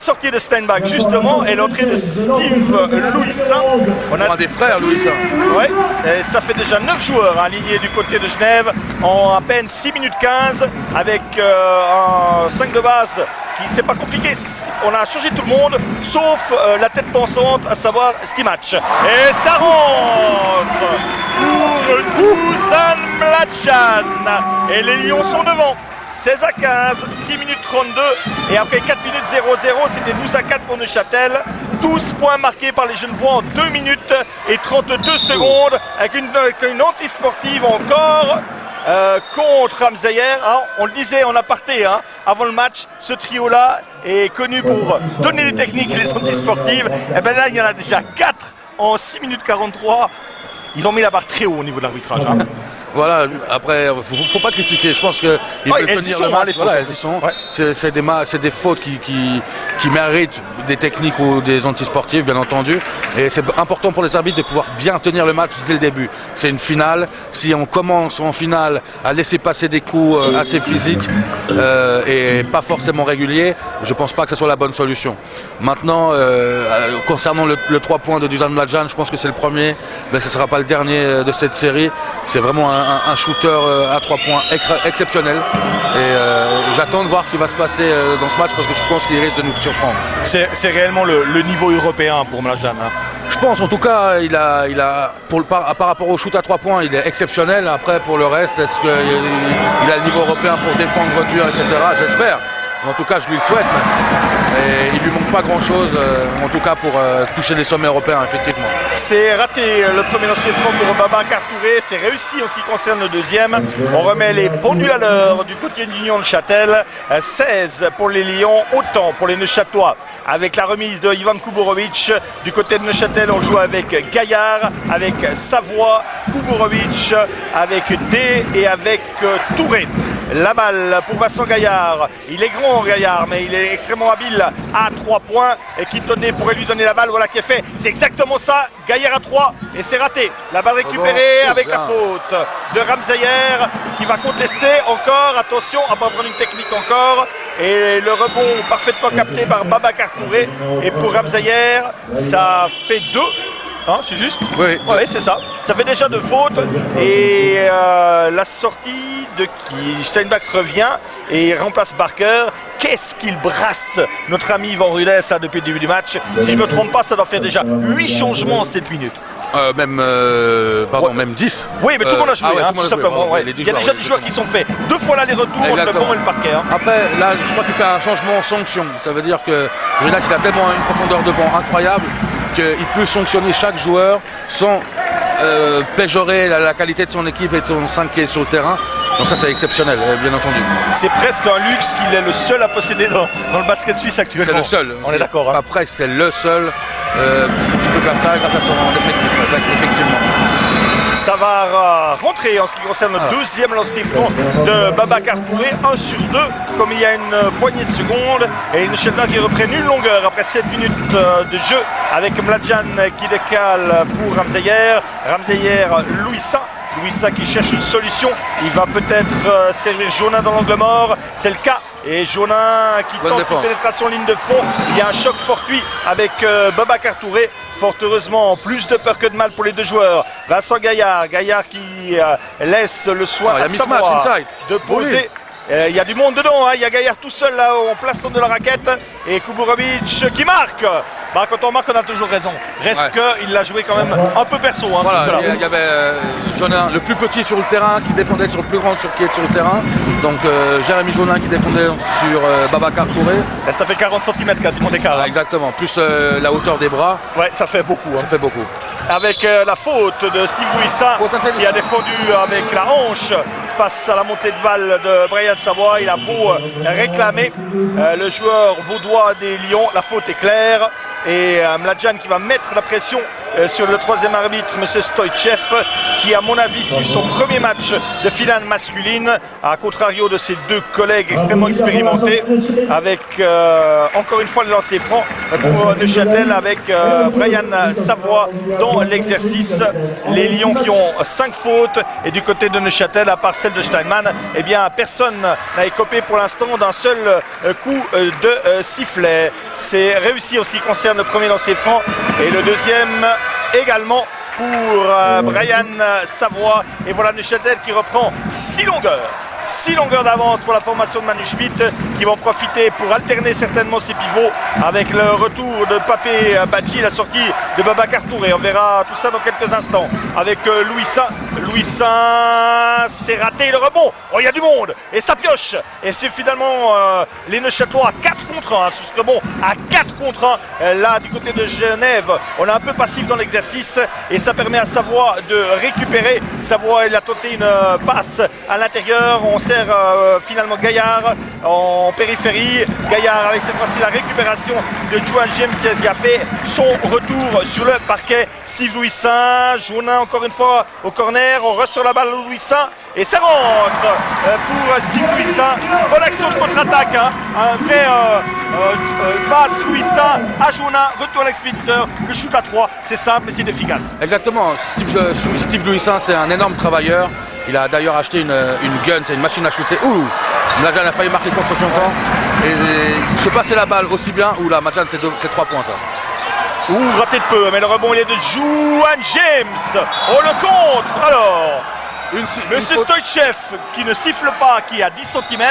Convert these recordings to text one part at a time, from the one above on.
Sortie de Steinbach justement et l'entrée de Steve Louisin. On a des frères Louisin. Ouais, et ça fait déjà 9 joueurs alignés du côté de Genève en à peine 6 minutes 15 avec un 5 de base qui c'est pas compliqué. On a changé tout le monde sauf la tête pensante, à savoir Stimac. Et ça rentre pour Dusan Mladjan. Et les Lions sont devant. 16 à 15, 6 minutes 32 et après 4 minutes 0-0, c'était 12 à 4 pour Neuchâtel. 12 points marqués par les Genevois en 2 minutes et 32 secondes avec une anti-sportive encore contre Ramsayer. Hein, on le disait en aparté avant le match, ce trio-là est connu pour donner les techniques et les anti-sportives. Et bien là, il y en a déjà 4 en 6 minutes 43. Ils ont mis la barre très haut au niveau de l'arbitrage. Hein. Voilà, après, faut pas critiquer. Je pense qu'ils peuvent tenir le match. Voilà, elles y sont. Ouais. C'est des fautes qui méritent des techniques ou des antisportifs, bien entendu. Et c'est important pour les arbitres de pouvoir bien tenir le match dès le début. C'est une finale. Si on commence en finale à laisser passer des coups assez physiques et pas forcément réguliers, je pense pas que ce soit la bonne solution. Maintenant, concernant le 3 points de Dusan Mladjan, je pense que c'est le premier. Mais ce ne sera pas le dernier de cette série. C'est vraiment un shooter à 3 points exceptionnel et j'attends de voir ce qui va se passer dans ce match parce que je pense qu'il risque de nous surprendre. C'est réellement le niveau européen pour Mladjan. Hein. Je pense en tout cas par rapport au shoot à 3 points il est exceptionnel. Après pour le reste est-ce qu'il a le niveau européen pour défendre, recueillir, etc. J'espère. En tout cas, je lui le souhaite. Et il lui manque pas grand-chose, en tout cas pour toucher les sommets européens, effectivement. C'est raté le premier lancer franc pour Babacar Touré. C'est réussi en ce qui concerne le deuxième. On remet les pendules à l'heure du côté de l'Union de Châtel. 16 pour les Lions, autant pour les Neuchâtelois. Avec la remise de Ivan Kuborovic. Du côté de Neuchâtel, on joue avec Gaillard, avec Savoie, Kuborovic, avec D et avec Touré. La balle pour Vincent Gaillard. Il est grand Gaillard, mais il est extrêmement habile à 3 points. Et Kintoné pourrait lui donner la balle. Voilà qui est fait. C'est exactement ça. Gaillard à 3 et c'est raté. La balle récupérée avec la faute de Ramsayer qui va contester encore. Attention à ne pas prendre une technique encore. Et le rebond parfaitement capté par Babacar Touré. Et pour Ramsayer, ça fait 2. Hein, c'est juste? Oui, c'est ça. Ça fait déjà 2 fautes. Et la sortie de qui Steinbach revient et remplace Barker. Qu'est-ce qu'il brasse notre ami Yvan Rudès depuis le début du match? Si je ne me trompe pas, ça doit faire déjà 8 changements en 7 minutes. Même 10. Oui, mais tout le monde a joué, tout simplement. Il y a déjà des joueurs qui sont faits 2 fois l'aller-retour entre le banc et le parquet. Hein. Après, là, je crois qu'il fait un changement en sanction. Ça veut dire que Rudès, il a tellement une profondeur de banc incroyable qu'il peut sanctionner chaque joueur sans péjorer la qualité de son équipe et de son 5 qui est sur le terrain. Donc ça c'est exceptionnel, bien entendu. C'est presque un luxe qu'il est le seul à posséder dans le basket suisse actuellement. C'est le seul. On est d'accord. Hein. Après c'est le seul qui peut faire ça grâce à son effectif, effectivement. Ça va rentrer en ce qui concerne le deuxième lancer franc de Babacar Touré, 1 sur 2, comme il y a une poignée de secondes. Et une Neuchâtel qui reprennent une longueur après 7 minutes de jeu avec Mladjan qui décale pour Ramsayer. Ramsayer, Louisin qui cherche une solution. Il va peut-être servir Jonin dans l'angle mort. C'est le cas. Et Jonin qui tente une pénétration en ligne de fond. Il y a un choc fortuit avec Babacar Touré. Fort heureusement, plus de peur que de mal pour les 2 joueurs. Vincent Gaillard qui laisse le soin à Savoie de poser. Il y a du monde dedans, il y a Gaillard tout seul là en plaçant de la raquette et Kuborovic qui marque. Quand on marque, on a toujours raison. Reste qu'il l'a joué quand même un peu perso. Voilà, il y avait Jonin, le plus petit sur le terrain, qui défendait sur le plus grand qui est sur le terrain. Donc Jérémy Jonin qui défendait sur Babacar Touré. Et ça fait 40 cm quasiment d'écart. Exactement, plus la hauteur des bras. Ouais, ça fait beaucoup. Ça fait beaucoup. Avec la faute de Steve Louisin qui a défendu avec la hanche face à la montée de balle de Brian Savoie. Il a beau réclamer le joueur vaudois des Lions. La faute est claire. Et Mladjan qui va mettre la pression sur le troisième arbitre, M. Stoïchev, qui à mon avis suit son premier match de finale masculine, à contrario de ses deux collègues extrêmement expérimentés, avec encore une fois le lancer franc pour Neuchâtel avec Brian Savoie dans l'exercice. Les Lions qui ont 5 fautes, et du côté de Neuchâtel, à part celle de Steinmann, eh bien personne n'a écopé pour l'instant d'un seul coup de sifflet. C'est réussi en ce qui concerne le premier lancer franc, et le deuxième également pour Brian Savoie. Et voilà Neuchâtel qui reprend 6 longueurs. 6 longueurs d'avance pour la formation de Manu Schmidt, qui vont profiter pour alterner certainement ses pivots avec le retour de Papé Badji, la sortie de Babacar Touré. On verra tout ça dans quelques instants avec Louis Saint. Louis Saint, c'est raté le rebond. Oh, il y a du monde et ça pioche. Et c'est finalement les Neuchâtelois à 4 contre 1. Sur ce rebond à 4 contre 1. Là, du côté de Genève, on est un peu passif dans l'exercice et ça permet à Savoie de récupérer. Savoie, il a tenté une passe à l'intérieur. On sert finalement Gaillard en périphérie. Gaillard avec cette fois-ci la récupération de Juan Jem qui a fait son retour sur le parquet. Steve Louis Saint, Jounin encore une fois au corner. On ressort la balle au Louis Saint et ça rentre pour Steve Louis Saint. Bonne action de contre-attaque, hein. Un vrai passe Louis Saint à Jounin, retour à l'expéditeur. Le shoot à 3, c'est simple mais c'est efficace. Exactement. Steve Louis Saint, c'est un énorme travailleur. Il a d'ailleurs acheté une gun, c'est une machine à shooter. Ouh, Mladjan a failli marquer contre son camp. Et se passer la balle aussi bien. Ouh là, Mladjan, c'est 3 points ça. Ouh, raté de peu, mais le rebond il est de Juan James. On le contre. Alors, Monsieur Stoïchev qui ne siffle pas, qui est à 10 cm.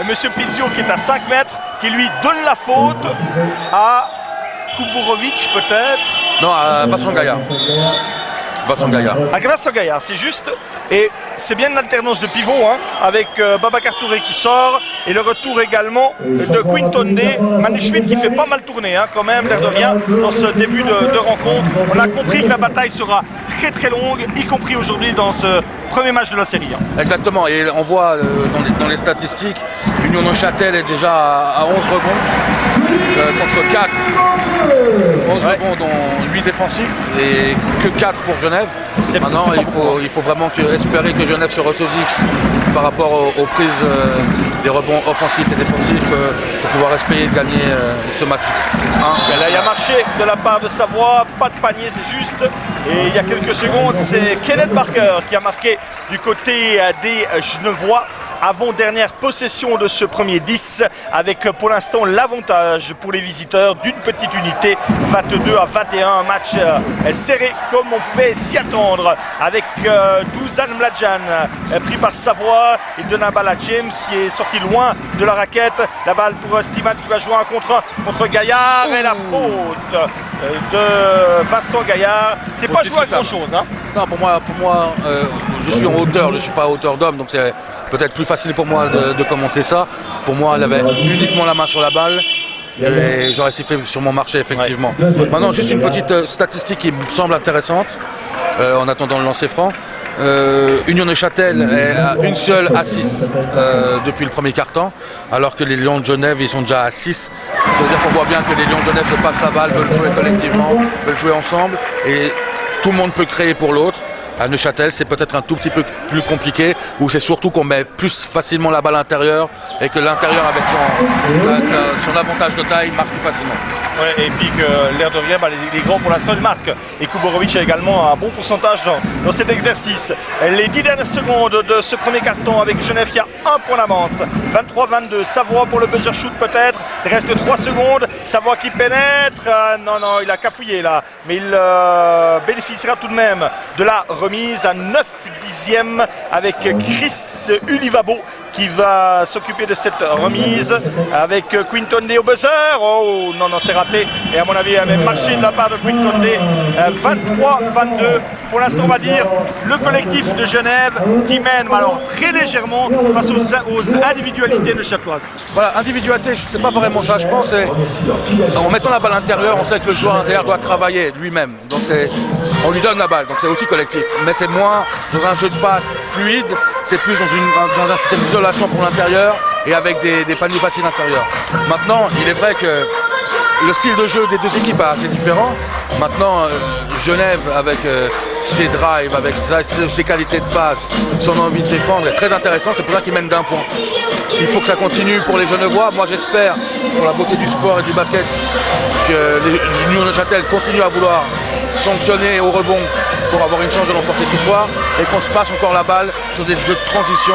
Et Monsieur Pizio qui est à 5 mètres, qui lui donne la faute à Kuburovic peut-être. Non, à Vincent Gaillard. Vincent Gaillard, c'est juste. Et c'est bien une alternance de pivot, hein, avec Babacar Touré qui sort et le retour également de Quintonde. Manu Schmidt qui fait pas mal tourner, hein, quand même, l'air de rien, dans ce début de rencontre. On a compris que la bataille sera très très longue, y compris aujourd'hui dans ce premier match de la série. Hein. Exactement, et on voit dans les statistiques, Union Neuchâtel est déjà à 11 rebonds contre 4. 11 rebonds dont 8 défensifs et que 4 pour Genève. Maintenant, il faut vraiment espérer que Genève se ressaisisse par rapport aux prises des rebonds offensifs et défensifs pour pouvoir espérer gagner ce match. Là, il y a marché de la part de Savoie, pas de panier, c'est juste. Et il y a quelques secondes, c'est Kenneth Barker qui a marqué du côté des Genevois. Avant-dernière possession de ce premier 10 avec pour l'instant l'avantage pour les visiteurs d'une petite unité, 22-21, un match serré comme on pouvait s'y attendre avec Dusan Mladjan pris par Savoie. Il donne la balle à James qui est sorti loin de la raquette, la balle pour Stevens qui va jouer un contre Gaillard et la faute de Vincent Gaillard. C'est pas joué à grand chose, hein. Non, pour moi je suis en hauteur, je ne suis pas à hauteur d'homme, donc c'est peut-être plus facile pour moi de commenter ça. Pour moi, elle avait uniquement la main sur la balle et j'aurais sifflé sur mon marché, effectivement. Ouais. Maintenant, juste une petite statistique qui me semble intéressante en attendant le lancer franc. Union Neuchâtel a une seule assist depuis le premier quart-temps, alors que les Lions de Genève ils sont déjà à 6. Ça veut dire qu'on voit bien que les Lions de Genève se passent la balle, veulent jouer collectivement, veulent jouer ensemble et tout le monde peut créer pour l'autre. À Neuchâtel, c'est peut-être un tout petit peu plus compliqué, où c'est surtout qu'on met plus facilement la balle à l'intérieur et que l'intérieur, avec son avantage de taille, marque plus facilement. Ouais, et puis que l'air de rien, les grands pour l'instant, ils marquent. Et Kuburovic a également un bon pourcentage dans cet exercice. Les 10 dernières secondes de ce premier carton avec Genève qui a un point d'avance. 23-22, Savoie pour le buzzer shoot peut-être. Il reste 3 secondes. Savoie qui pénètre. Non, il a cafouillé là. Mais il bénéficiera tout de même de la remise à 9/10 avec Chris Ulivabo qui va s'occuper de cette remise avec Quintonde au buzzer. Oh non, c'est raté. Et à mon avis, il y a même marché de la part de Quintonde. 23-22. Pour l'instant, on va dire le collectif de Genève qui mène alors très légèrement face aux individualités de Châteloise. Voilà, individualité, c'est pas vraiment ça. Je pense en mettant la balle à l'intérieur, on sait que le joueur à l'intérieur doit travailler lui-même. Donc on lui donne la balle, donc c'est aussi collectif. Mais c'est moins dans un jeu de passe fluide, c'est plus dans un système d'isolation pour l'intérieur et avec des paniers faciles intérieurs. Maintenant, il est vrai que le style de jeu des deux équipes est assez différent. Maintenant, Genève, avec ses drives, avec ses qualités de base, son envie de défendre, est très intéressant. C'est pour ça qu'ils mènent d'1 point. Il faut que ça continue pour les Genevois. Moi, j'espère, pour la beauté du sport et du basket, que l'Union de Neuchâtel continue à vouloir sanctionner au rebond pour avoir une chance de l'emporter ce soir et qu'on se passe encore la balle sur des jeux de transition.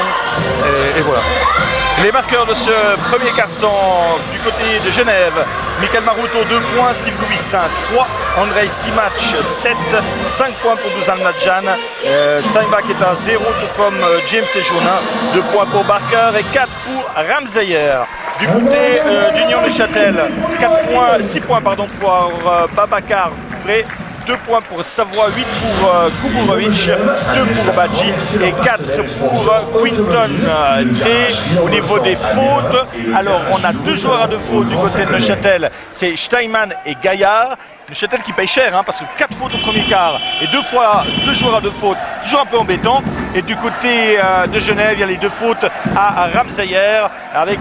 Et voilà. Les marqueurs de ce premier carton du côté de Genève: Michael Maruto 2 points, Steve Louis 3, Andrei Stimac 7, 5 points pour Dusan Mladjan, Steinbach est à 0 tout comme James Ejonin, 2 points pour Barker et 4 pour Ramseyer. Du côté d'Union Neuchâtel, 6 points pour Babacar Kouré, 2 points pour Savoie, 8 pour Kuburovic, 2 pour Badji et 4 pour Quinton D. Au niveau des fautes, alors on a 2 joueurs à 2 fautes du côté de Neuchâtel, c'est Steinmann et Gaillard. Neuchâtel qui paye cher parce que 4 fautes au premier quart et 2 joueurs à 2 fautes, toujours un peu embêtant. Et du côté de Genève, il y a les 2 fautes à Ramseyer avec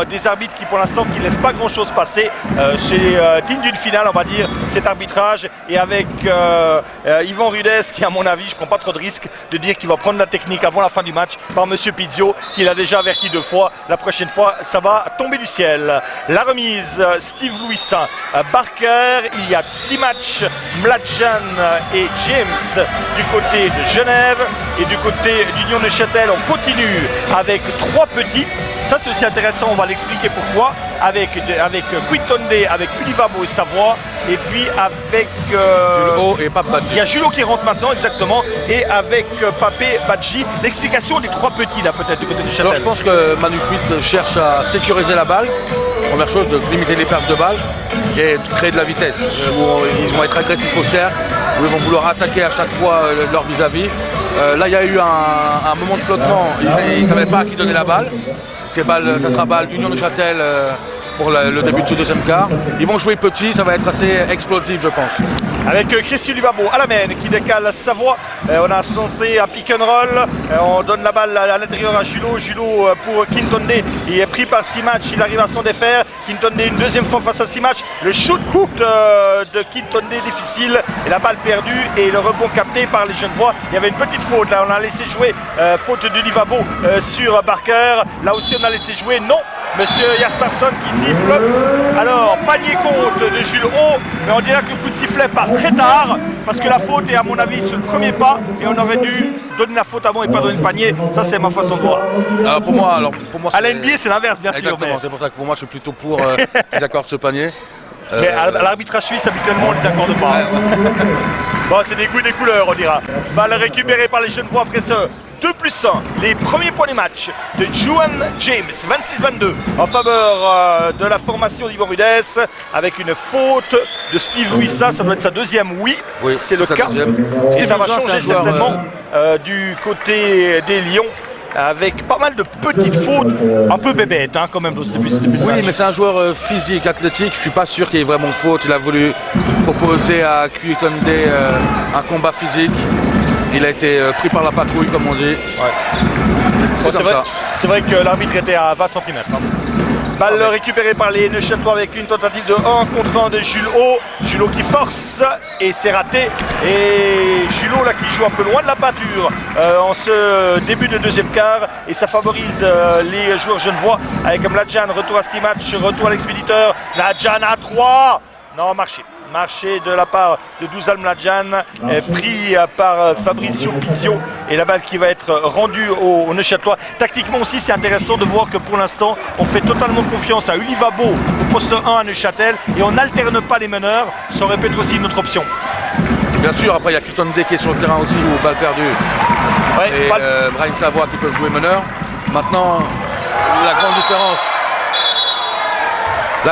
des arbitres qui pour l'instant qui ne laissent pas grand chose passer. C'est digne d'une finale, on va dire, cet arbitrage. Et avec Yvan Rudez qui, à mon avis, je ne prends pas trop de risques de dire qu'il va prendre la technique avant la fin du match par Monsieur Pizio, qui l'a déjà averti 2 fois. La prochaine fois, ça va tomber du ciel. La remise, Steve Louisin, Barker, il y a Stimac, Mladjan et James du côté de Genève. Et du côté d'Union Neuchâtel, on continue avec 3 petits. Ça, c'est aussi intéressant, on va l'expliquer pourquoi. Avec Quinton D, avec Ulivabo et Savoie. Et puis avec... Julo et Pape Badji. Il y a Julo qui rentre maintenant, exactement. Et avec Papé Badji. L'explication des 3 petits, là, peut-être, du côté du Châtel. Alors, je pense que Manu Schmidt cherche à sécuriser la balle. Première chose, de limiter les pertes de balles et de créer de la vitesse. Ils vont être agressifs au cercle, où ils vont vouloir attaquer à chaque fois leur vis-à-vis. Là, il y a eu un moment de flottement. Ils ne savaient pas à qui donner la balle. Ça sera balle Union Neuchâtel pour le début de ce deuxième quart. Ils vont jouer petit, ça va être assez explosif, je pense. Avec Christian Ulivabo à la main qui décale Savoie. On a tenté un pick and roll. On donne la balle à l'intérieur à Julo. Julo pour Quinton D. Il est pris par Stimac. Il arrive à s'en défaire. Quinton D une deuxième fois face à Stimac. Le shoot de Quinton D difficile. Et la balle perdue. Et le rebond capté par les Genevois. Il y avait une petite faute. Là, on a laissé jouer faute d'Ulivabo sur Barker. Là aussi, on a laissé jouer. Non. Monsieur Yastarsson qui siffle. Alors, panier compte de Jules Haut, mais on dirait que le coup de sifflet part très tard, parce que la faute est à mon avis sur le premier pas, et on aurait dû donner la faute avant et pas donner le panier. Ça, c'est ma façon de voir. Alors pour moi à la NBA, c'est l'inverse, bien sûr. Exactement, c'est pour ça que pour moi, je suis plutôt pour qu'ils accordent ce panier. Mais à l'arbitrage suisse, habituellement, on ne les accorde pas. Bon, c'est des goûts et des couleurs, on dira. Balle récupérée par les Genevois après ce 2+1. Les premiers points du match de Juan James, 26-22, en faveur de la formation d'Yvan Rudez, avec une faute de Steve Louisa. Ça doit être sa deuxième, oui c'est le cas. Et ça va changer certainement du côté des Lions, avec pas mal de petites fautes, un peu bébêtes quand même dans ce début de match. Oui, mais c'est un joueur physique, athlétique. Je suis pas sûr qu'il y ait vraiment faute. Il a voulu proposer à Quinton D un combat physique. Il a été pris par la patrouille, comme on dit. Ouais. C'est vrai que l'arbitre était à 20 cm. Balle récupérée par les Neuchâtelois avec une tentative de 1 contre 1 de Jules Haut. Jules Haut qui force et c'est raté. Et Jules Haut là qui joue un peu loin de la peinture en ce début de deuxième quart. Et ça favorise les joueurs genevois avec Mladjan, retour à Stimac, retour à l'expéditeur. Mladjan à 3. Non, marché de la part de Dusan Mladjan, pris par Fabrizio Pizio, et la balle qui va être rendue aux Neuchâtelois. Tactiquement aussi, c'est intéressant de voir que pour l'instant, on fait totalement confiance à Ulivabo au poste 1 à Neuchâtel et on n'alterne pas les meneurs. Ça aurait pu être aussi une autre option. Bien sûr, après il y a Quinton D qui est sur le terrain aussi, où balle perdue. Ouais, et Brian Savoie qui peuvent jouer meneur. Maintenant, la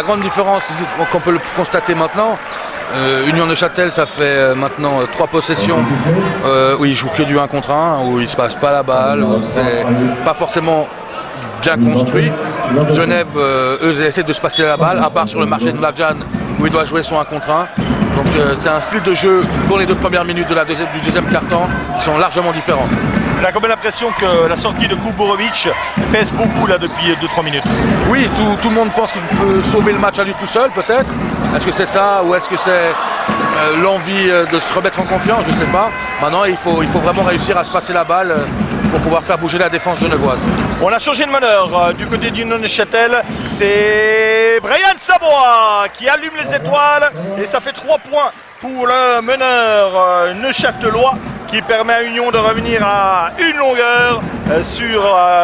grande différence qu'on peut le constater maintenant, Union Neuchâtel, ça fait maintenant 3 possessions où ils jouent que du 1 contre 1, où ils ne se passent pas la balle, où c'est pas forcément bien construit. Genève, eux, essaient de se passer la balle, à part sur le marché de Mladjan, où il doit jouer son 1 contre 1. Donc c'est un style de jeu pour les 2 premières minutes du deuxième quart-temps qui sont largement différents. On a quand même l'impression que la sortie de Kuborovic pèse beaucoup là depuis 2-3 minutes. Oui, tout le monde pense qu'il peut sauver le match à lui tout seul, peut-être. Est-ce que c'est ça ou est-ce que c'est l'envie de se remettre en confiance? Je ne sais pas. Maintenant, il faut vraiment réussir à se passer la balle pour pouvoir faire bouger la défense genevoise. On a changé de meneur du côté du Neuchâtel. C'est Brian Sabois qui allume les étoiles et ça fait 3 points pour le meneur neuchâtelois qui permet à Union de revenir à une longueur sur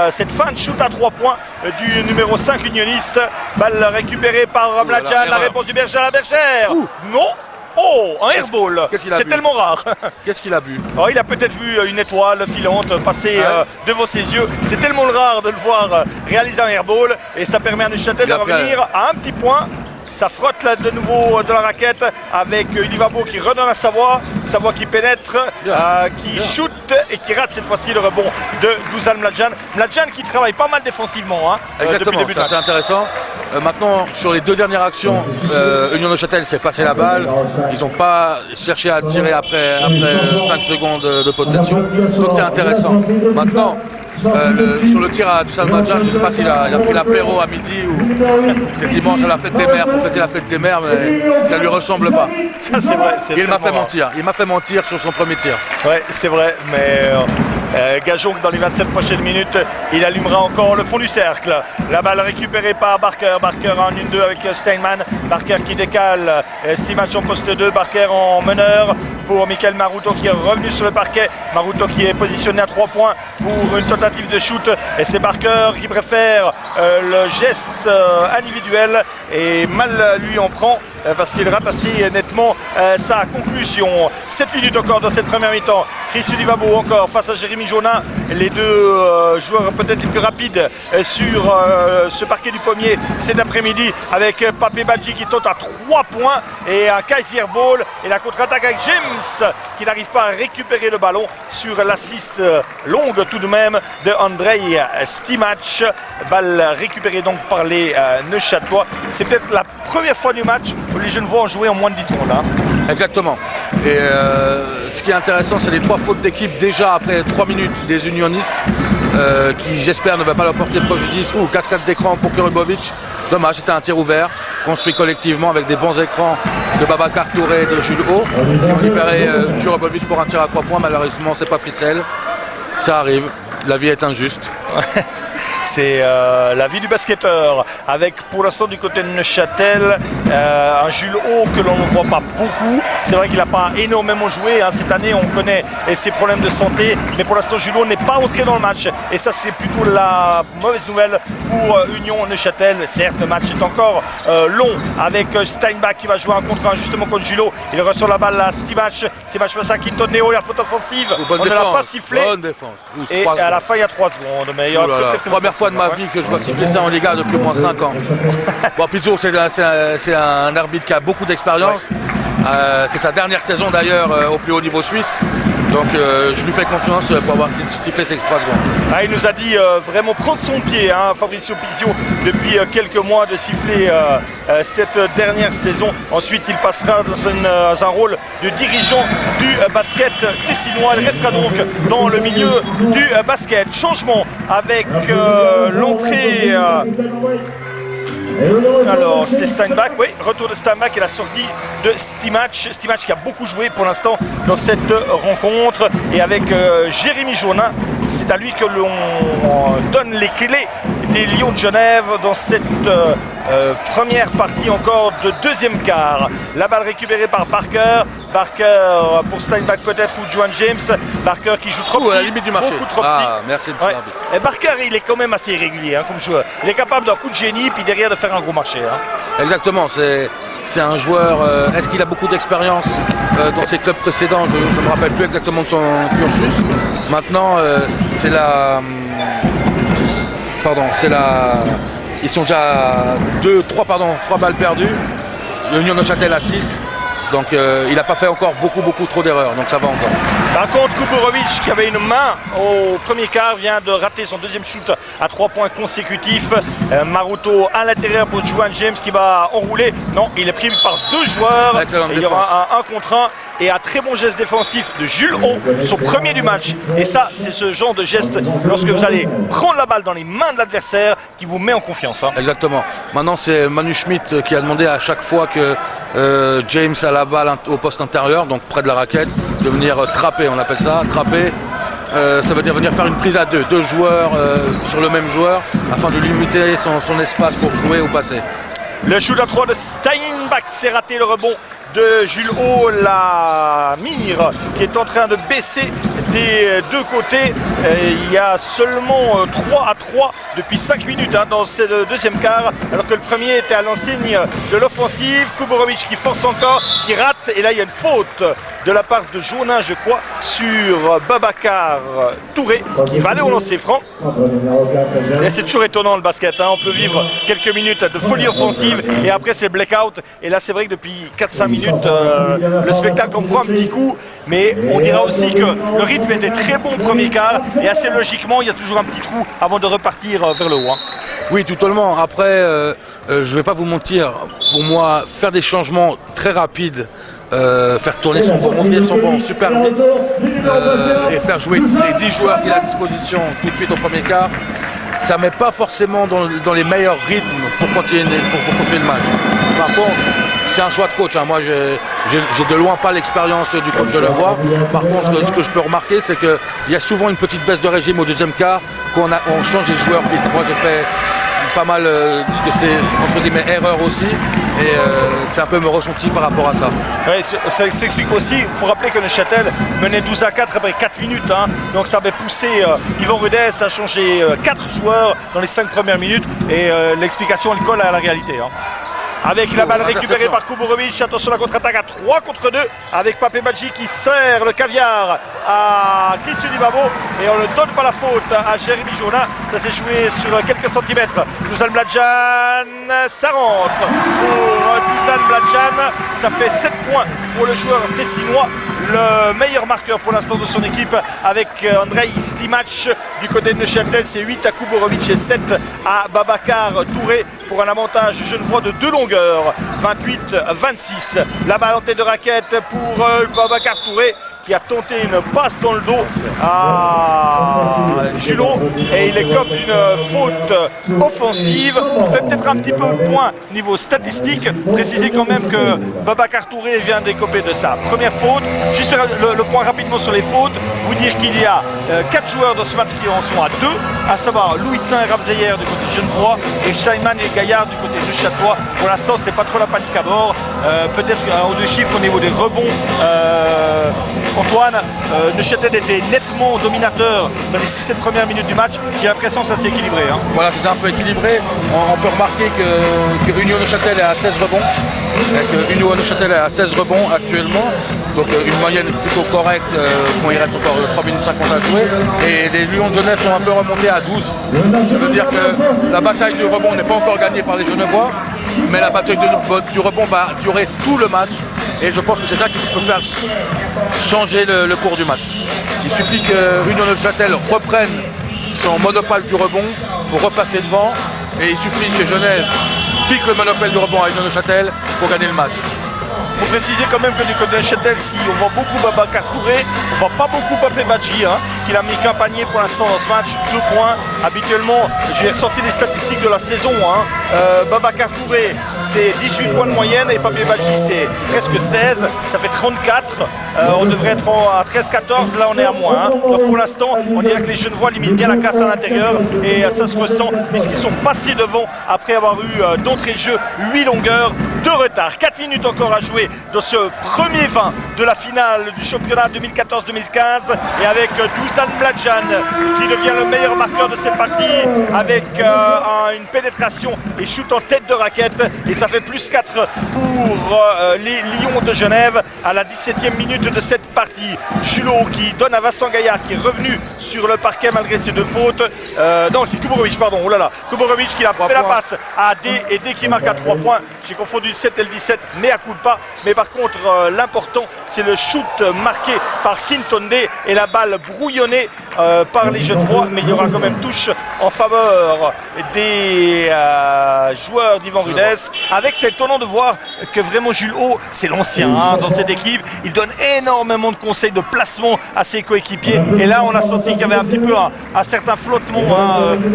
cette fin de shoot à 3 points du numéro 5 unioniste. Balle récupérée par Mladjan, la réponse du Berger à la Bergère. Non. Oh, un airball. C'est tellement rare. Qu'est-ce qu'il a bu? Oh, il a peut-être vu une étoile filante passer devant ses yeux. C'est tellement rare de le voir réaliser un airball et ça permet à Neuchâtel de revenir à un petit point. Ça frotte là de nouveau de la raquette avec Ulivabo qui redonne à Savoie. Savoie qui pénètre, qui shoot et qui rate cette fois-ci le rebond de Dusan Mladjan. Mladjan qui travaille pas mal défensivement exactement, depuis le début de match. C'est intéressant. Maintenant, sur les 2 dernières actions, Union Neuchâtel s'est passé la balle. Ils n'ont pas cherché à tirer après 5 secondes de possession. Donc c'est intéressant. Maintenant, sur le tir à Dusan Mladjan, je ne sais pas s'il a pris l'apéro à midi ou c'est dimanche à la fête des mères pour fêter la fête des mères, mais ça ne lui ressemble pas. Ça c'est vrai. Il m'a fait mentir. Il m'a fait mentir sur son premier tir. Ouais, c'est vrai, mais gageons que dans les 27 prochaines minutes, il allumera encore le fond du cercle. La balle récupérée par Barker. Barker en 1-2 avec Steinman. Barker qui décale. Stimac en poste 2. Barker en meneur pour Michael Maruto qui est revenu sur le parquet. Maruto qui est positionné à 3 points pour une tentative de shoot. Et c'est Barker qui préfère le geste individuel et mal lui en prend parce qu'il rate assez nettement sa conclusion. 7 minutes encore dans cette première mi-temps. Chris Ulivabo encore face à Jérémy Jonin. Les deux joueurs peut-être les plus rapides sur ce parquet du pommier cet après-midi avec Papé Badji qui tente à 3 points et un Kaiser Ball et la contre-attaque avec James qui n'arrive pas à récupérer le ballon sur l'assist longue tout de même de Andrei Stimac. Balle récupérée donc par les Neuchâtelois. C'est peut-être la première fois du match où les Genevois ont joué en moins de 10 secondes. Exactement. Et ce qui est intéressant, c'est les 3 fautes d'équipe déjà après 3 minutes des unionistes qui, j'espère, ne va pas leur porter préjudice. Ou cascade d'écran pour Kurubovic. Dommage, c'était un tir ouvert, construit collectivement avec des bons écrans de Babacar Touré et de Jules Haut. Qui ont libéré Kurubovic pour un tir à 3 points. Malheureusement, c'est pas ficelle. Ça arrive. La vie est injuste. C'est la vie du basketteur avec pour l'instant du côté de Neuchâtel un Jules Haut que l'on ne voit pas beaucoup. C'est vrai qu'il n'a pas énormément joué cette année, on connaît ses problèmes de santé, mais pour l'instant Jules Haut n'est pas entré dans le match et ça c'est plutôt la mauvaise nouvelle pour Union Neuchâtel. Certes le match est encore long avec Steinbach qui va jouer un contre 1 justement contre Jules Haut. Il reçoit la balle à Stimac, Stimac face à Quinton Neo, la faute offensive, on ne l'a pas sifflé. Bonne défense. Et à la fin il y a 3 secondes, mais il y aura première fois de ma vie que je vois siffler ça en Liga depuis au moins 5 ans. Bon, Pizzo, c'est un arbitre qui a beaucoup d'expérience. C'est sa dernière saison d'ailleurs au plus haut niveau suisse. Donc je lui fais confiance pour avoir sifflé ces 3 secondes. Il nous a dit vraiment prendre son pied, Fabricio Pizzo, depuis quelques mois de siffler cette dernière saison. Ensuite, il passera dans un rôle de dirigeant du basket tessinois. Il restera donc dans le milieu du basket. Changement avec l'entrée... Alors c'est Steinbach, oui, retour de Steinbach et la sortie de Stimac. Stimac qui a beaucoup joué pour l'instant dans cette rencontre. Et avec Jérémy Jonin, c'est à lui que l'on donne les clés des Lions de Genève dans cette première partie encore de deuxième quart. La balle récupérée par Barker. Barker pour Steinbach peut-être ou Joan James. Barker qui joue trop petit, à la limite du marché. beaucoup trop petit. Merci monsieur l'arbitre. Et Barker il est quand même assez irrégulier comme joueur. Il est capable d'un coup de génie puis derrière de faire un gros marché. Exactement, c'est un joueur. Est-ce qu'il a beaucoup d'expérience dans ses clubs précédents? Je ne me rappelle plus exactement de son cursus. Maintenant, c'est la. Pardon, c'est la. Ils sont déjà 3 balles perdues. Union Neuchâtel à 6. Donc il n'a pas fait encore beaucoup trop d'erreurs. Donc ça va encore. Par contre, Kuburovic, qui avait une main au premier quart, vient de rater son deuxième shoot à 3 points consécutifs. Maruto à l'intérieur pour Juwan James qui va enrouler. Non, il est pris par 2 joueurs. Et il y aura un 1 contre 1 et un très bon geste défensif de Jules Haut, son premier du match. Et ça, c'est ce genre de geste lorsque vous allez prendre la balle dans les mains de l'adversaire qui vous met en confiance. Hein. Exactement. Maintenant, c'est Manu Schmidt qui a demandé à chaque fois que James a la balle au poste intérieur, donc près de la raquette, de venir trapper, on appelle ça, trapper. Ça veut dire venir faire une prise à deux joueurs sur le même joueur afin de limiter son espace pour jouer ou passer. Le shoot à 3 de Steinbach, c'est raté, le rebond de Jules Haut, la mire qui est en train de baisser des deux côtés. Il y a seulement 3-3 depuis 5 minutes dans ce deuxième quart, alors que le premier était à l'enseigne de l'offensive. Kuburovic qui force encore, qui rate, et là il y a une faute de la part de Jaunin, je crois, sur Babacar Touré, qui va aller au lancer franc. Et c'est toujours étonnant le basket, hein. On peut vivre quelques minutes de folie offensive et après c'est blackout. Et là c'est vrai que depuis 4-5 minutes, le spectacle en prend un petit coup. Mais on dira aussi que le rythme était très bon au premier quart et assez logiquement il y a toujours un petit trou avant de repartir vers le haut. Hein. Oui, totalement. Après, je ne vais pas vous mentir, pour moi, faire des changements très rapides, faire tourner son banc, revenir son banc super vite et faire jouer les 10 joueurs qu'il a à disposition tout de suite au premier quart, ça ne met pas forcément dans les meilleurs rythmes pour continuer le match. Par contre, c'est un choix de coach. Hein. Moi, j'ai de loin pas l'expérience du coach de le voir. Par contre, ce que je peux remarquer, c'est qu'il y a souvent une petite baisse de régime au deuxième quart, qu'on change les joueurs vite. Moi, j'ai fait pas mal de ces entre guillemets erreurs aussi et c'est un peu mon ressenti par rapport à ça. Ouais, ça s'explique aussi, il faut rappeler que Neuchâtel menait 12-4 après 4 minutes, hein. Donc ça avait poussé Yvan Rudess à changer 4 joueurs dans les 5 premières minutes et l'explication elle colle à la réalité. Hein. Avec la balle récupérée par Kuburovic, attention la contre-attaque à 3 contre 2 avec Pape Badji qui sert le caviar à Christian Dibabo et on ne donne pas la faute à Jérémy Jaunin. Ça s'est joué sur quelques centimètres. Dusan Mladjan, ça rentre pour Dusan Mladjan. Ça fait 7 points pour le joueur tessinois, le meilleur marqueur pour l'instant de son équipe avec Andrei Stimac du côté de Neuchâtel. C'est 8 à Kuburovic et 7 à Babacar Touré pour un avantage genevois de 2 longueurs. 28-26. La balle en tête de raquette pour Babacar Touré qui a tenté une passe dans le dos à Julot et il écope d'une faute offensive. On fait peut-être un petit peu point niveau statistique. Préciser quand même que Babacar Touré vient d'écoper de sa première faute. Juste faire le point rapidement sur les fautes. Vous dire qu'il y a 4 joueurs dans ce match qui en sont à 2, à savoir Louis Saint et Rabzeyer du côté genevois et Steinman et Gaillard du côté de Châteauroux. Pour l'instant, c'est pas trop la panique à bord. Peut-être un ou deux chiffres au niveau des rebonds. Antoine, Neuchâtel était nettement dominateur dans les 6-7 premières minutes du match. J'ai l'impression que ça s'est équilibré. Hein. Voilà, c'est un peu équilibré. On peut remarquer que Union Neuchâtel est à 16 rebonds. Union Neuchâtel est à 16 rebonds actuellement. Donc une moyenne plutôt correcte. Bon, il reste encore 3 minutes 50 à jouer. Et les Lions de Genève sont un peu remontés à 12. Ça veut dire que la bataille du rebond n'est pas encore gagnée par les Genevois. Mais la bataille du rebond va durer tout le match. Et je pense que c'est ça qui peut faire changer le cours du match. Il suffit que Union Neuchâtel reprenne son monopole du rebond pour repasser devant. Et il suffit que Genève pique le monopole du rebond à Union Neuchâtel pour gagner le match. Il faut préciser quand même que du côté de Neuchâtel, si on voit beaucoup Babacar Touré, on voit pas beaucoup Pape Badji, hein, qui n'a mis qu'un panier pour l'instant dans ce match, 2 points. Habituellement, je vais ressortir les statistiques de la saison. Hein. Babacar Touré, c'est 18 points de moyenne et Pape Badji, c'est presque 16. Ça fait 34. On devrait être à 13-14. Là, on est à moins. Hein. Donc pour l'instant, on dirait que les Genevois limitent bien la casse à l'intérieur et ça se ressent puisqu'ils sont passés devant après avoir eu d'entrée de jeu 8 longueurs de retard. 4 minutes encore à jouer dans ce premier 20 de la finale du championnat 2014-2015 et avec Dusan Mladjan qui devient le meilleur marqueur de cette partie avec une pénétration et shoot en tête de raquette et ça fait plus 4 pour les Lions de Genève à la 17e minute de cette partie. Julot qui donne à Vincent Gaillard qui est revenu sur le parquet malgré ses 2 fautes. Non, c'est Kuburovic, pardon. Oh là là. Kuburovic qui a fait la passe à D et D qui marque à 3 points. j'ai confondu le 7 et le 17, mais à coup de pas. Mais par contre, l'important, c'est le shoot marqué par Kintonde et la balle brouillonnée par les Genevois. Mais il y aura quand même touche en faveur des joueurs d'Yvan Rudess. Avec cet étonnant de voir que vraiment Jules Haut, c'est l'ancien dans cette équipe. Il donne énormément de conseils de placement à ses coéquipiers. Et là, on a senti qu'il y avait un petit peu un certain flottement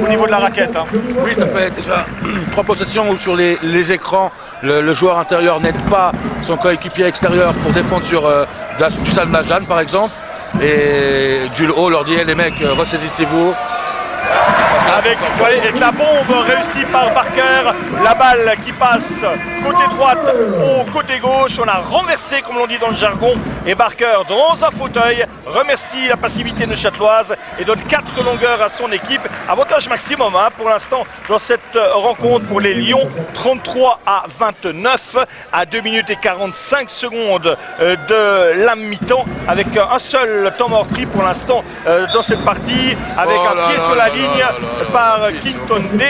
au niveau de la raquette. Oui, ça fait déjà 3 possessions où sur les écrans, le joueur intérieur n'aide pas son coéquipier extérieur pour défendre sur Dusan Mladjan par exemple. Et Jules Haut leur dit les mecs, ressaisissez-vous. Avec la bombe réussie par Barker, la balle qui passe côté droite au côté gauche, on a renversé comme l'on dit dans le jargon, et Barker dans un fauteuil remercie la passivité neuchâteloise et donne 4 longueurs à son équipe. Avantage maximum pour l'instant dans cette rencontre pour les Lions, 33-29 à 2 minutes et 45 secondes de la mi-temps, avec un seul temps mort pris pour l'instant dans cette partie, avec un pied sur la ligne par Kintonde.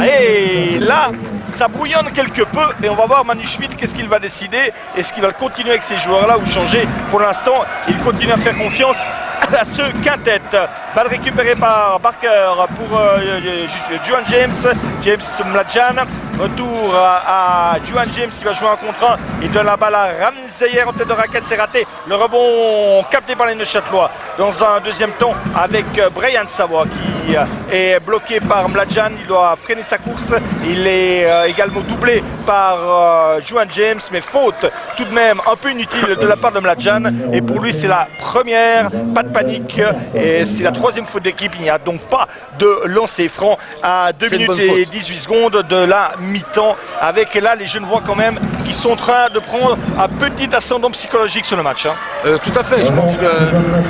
Et là, ça bouillonne quelque peu et on va voir Manu Schmidt qu'est-ce qu'il va décider. Est-ce qu'il va continuer avec ces joueurs-là ou changer? Pour l'instant, il continue à faire confiance à ce quintet. Balle récupérée par Barker pour Juan James Mladjan. Retour à Juan James qui va jouer un contre 1. Il donne la balle à Ramseyer en tête de raquette, c'est raté. Le rebond capté par les Neuchâtelois dans un deuxième temps avec Brian Savoie qui est bloqué par Mladjan. Il doit freiner sa course. Il est également doublé par Juan James, mais faute tout de même un peu inutile de la part de Mladjan. Et pour lui, c'est la première, pas de panique. Et c'est la 3e faute d'équipe. Il n'y a donc pas de lancer franc à 2 minutes et 18 secondes de la mi-temps. Avec là, les Genevois quand même qui sont en train de prendre un petit ascendant psychologique sur le match. Tout à fait. Je pense que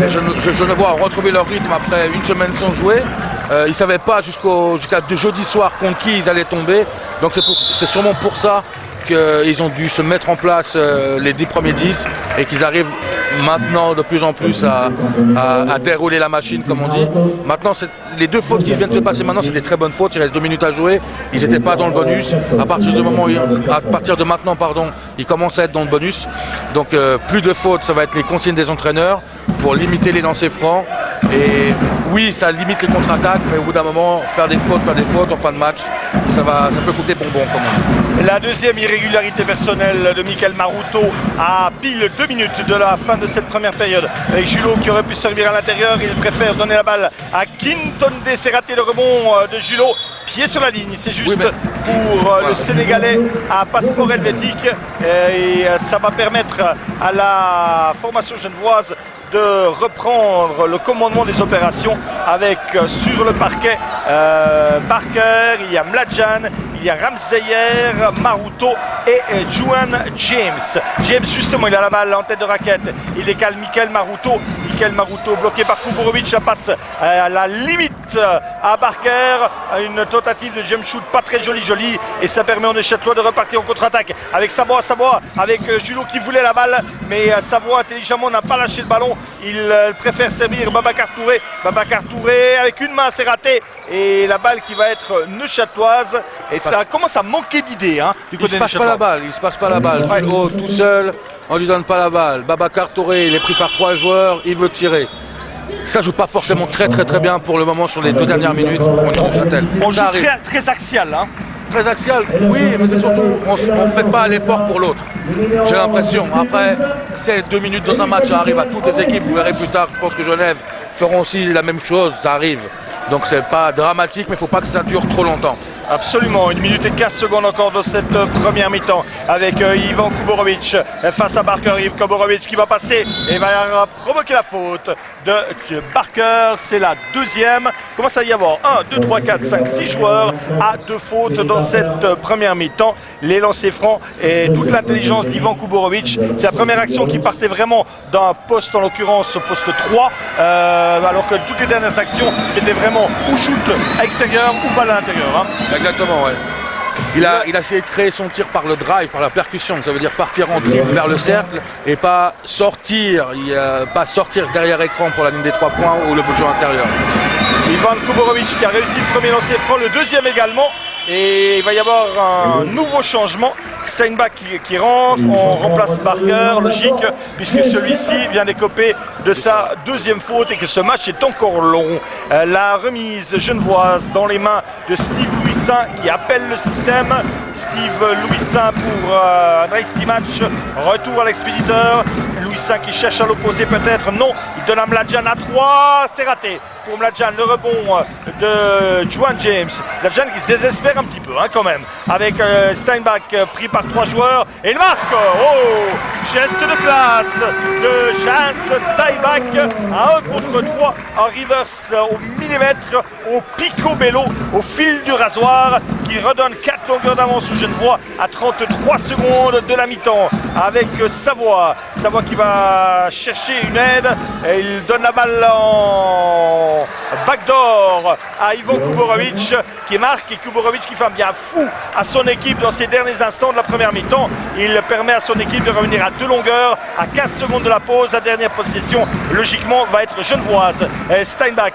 les Genevois ont retrouvé leur rythme après une semaine sans jouer. Ils ne savaient pas jusqu'à jeudi soir contre qui ils allaient tomber. Donc c'est sûrement pour ça qu'ils ont dû se mettre en place les 10 premiers 10 et qu'ils arrivent maintenant de plus en plus à dérouler la machine comme on dit. Maintenant les 2 fautes qui viennent de se passer maintenant, c'est des très bonnes fautes. Il reste 2 minutes à jouer, ils n'étaient pas dans le bonus. À partir de maintenant, ils commencent à être dans le bonus. Donc plus de fautes, ça va être les consignes des entraîneurs pour limiter les lancers francs. Et oui, ça limite les contre-attaques, mais au bout d'un moment, faire des fautes en fin de match, ça peut coûter bonbon comme on dit. La deuxième irrégularité personnelle de Michael Maruto à pile 2 minutes de la fin de cette première période. Avec Julot qui aurait pu servir à l'intérieur, il préfère donner la balle à Kintonde. C'est raté le rebond de Julot. Pied sur la ligne, c'est juste pour le Sénégalais à passeport helvétique. Et ça va permettre à la formation genevoise de reprendre le commandement des opérations avec sur le parquet Barker, il y a Mladjan, il y a Ramseyer, Maruto et Juan James. James justement, il a la balle en tête de raquette, il décale Michael Maruto. Michael Maruto bloqué par Kuborovic, ça passe à la limite à Barker, une tentative de jump shoot pas très jolie et ça permet aux Neuchâtelois de repartir en contre-attaque avec Savoie, avec Julot qui voulait la balle, mais Savoie intelligemment n'a pas lâché le ballon. Il préfère servir Babacar Touré avec une main, c'est raté et la balle qui va être neuchâteloise et ça commence à manquer d'idées du côté neuchâtelois. Il se passe pas la balle, Julot tout seul, on lui donne pas la balle. Babacar Touré, il est pris par 3 joueurs, il veut tirer. Ça joue pas forcément très bien pour le moment sur les 2 dernières minutes. On joue très axial. Très axial, oui, mais c'est surtout, on ne fait pas l'effort pour l'autre. J'ai l'impression. Après, c'est 2 minutes dans un match, ça arrive à toutes les équipes. Vous verrez plus tard, je pense que Genève feront aussi la même chose, ça arrive. Donc c'est pas dramatique, mais il ne faut pas que ça dure trop longtemps. Absolument, 1 minute et 15 secondes encore de cette première mi-temps avec Ivan Kuborovic face à Barker. Yves Kuborovic qui va passer et va provoquer la faute de Barker. C'est la deuxième. Commence à y avoir 1, 2, 3, 4, 5, 6 joueurs à 2 fautes dans cette première mi-temps. Les lancers francs et toute l'intelligence d'Ivan Kuborovic. C'est la première action qui partait vraiment d'un poste, en l'occurrence poste 3, alors que toutes les dernières actions c'était vraiment ou shoot à extérieur ou balle à l'intérieur. Exactement, ouais. Il a essayé de créer son tir par le drive, par la percussion. Ça veut dire partir en dribble vers le cercle et pas sortir derrière écran pour la ligne des 3 points ou le jeu intérieur. Ivan Kuborovic qui a réussi le premier lancer franc, le deuxième également. et il va y avoir un nouveau changement. Steinbach qui rentre, on remplace Barker, logique, puisque celui-ci vient d'écoper de sa deuxième faute et que ce match est encore long. La remise genevoise dans les mains de Steve Louissin qui appelle le système. Steve Louissin pour Andrei Stimac, retour à l'expéditeur. Louissin qui cherche à l'opposé peut-être, non, il donne à Mladjan à 3, c'est raté. Pour Mladjan, le rebond de Juan James. Mladjan qui se désespère un petit peu quand même. Avec Steinbach pris par 3 joueurs. Et il marque. Oh, geste de classe de Jens Steinbach à 1 contre 3 en reverse au millimètre, au picobello, au fil du rasoir, qui redonne 4 longueurs d'avance aux Genevois à 33 secondes de la mi-temps. Avec Savoie. Savoie qui va chercher une aide. Et il donne la balle en backdoor à Ivo Kuborovic qui marque, et Kuborovic qui fait un bien fou à son équipe dans ces derniers instants de la première mi-temps. Il permet à son équipe de revenir à 2 longueurs à 15 secondes de la pause. La dernière possession logiquement va être genevoise. Steinbach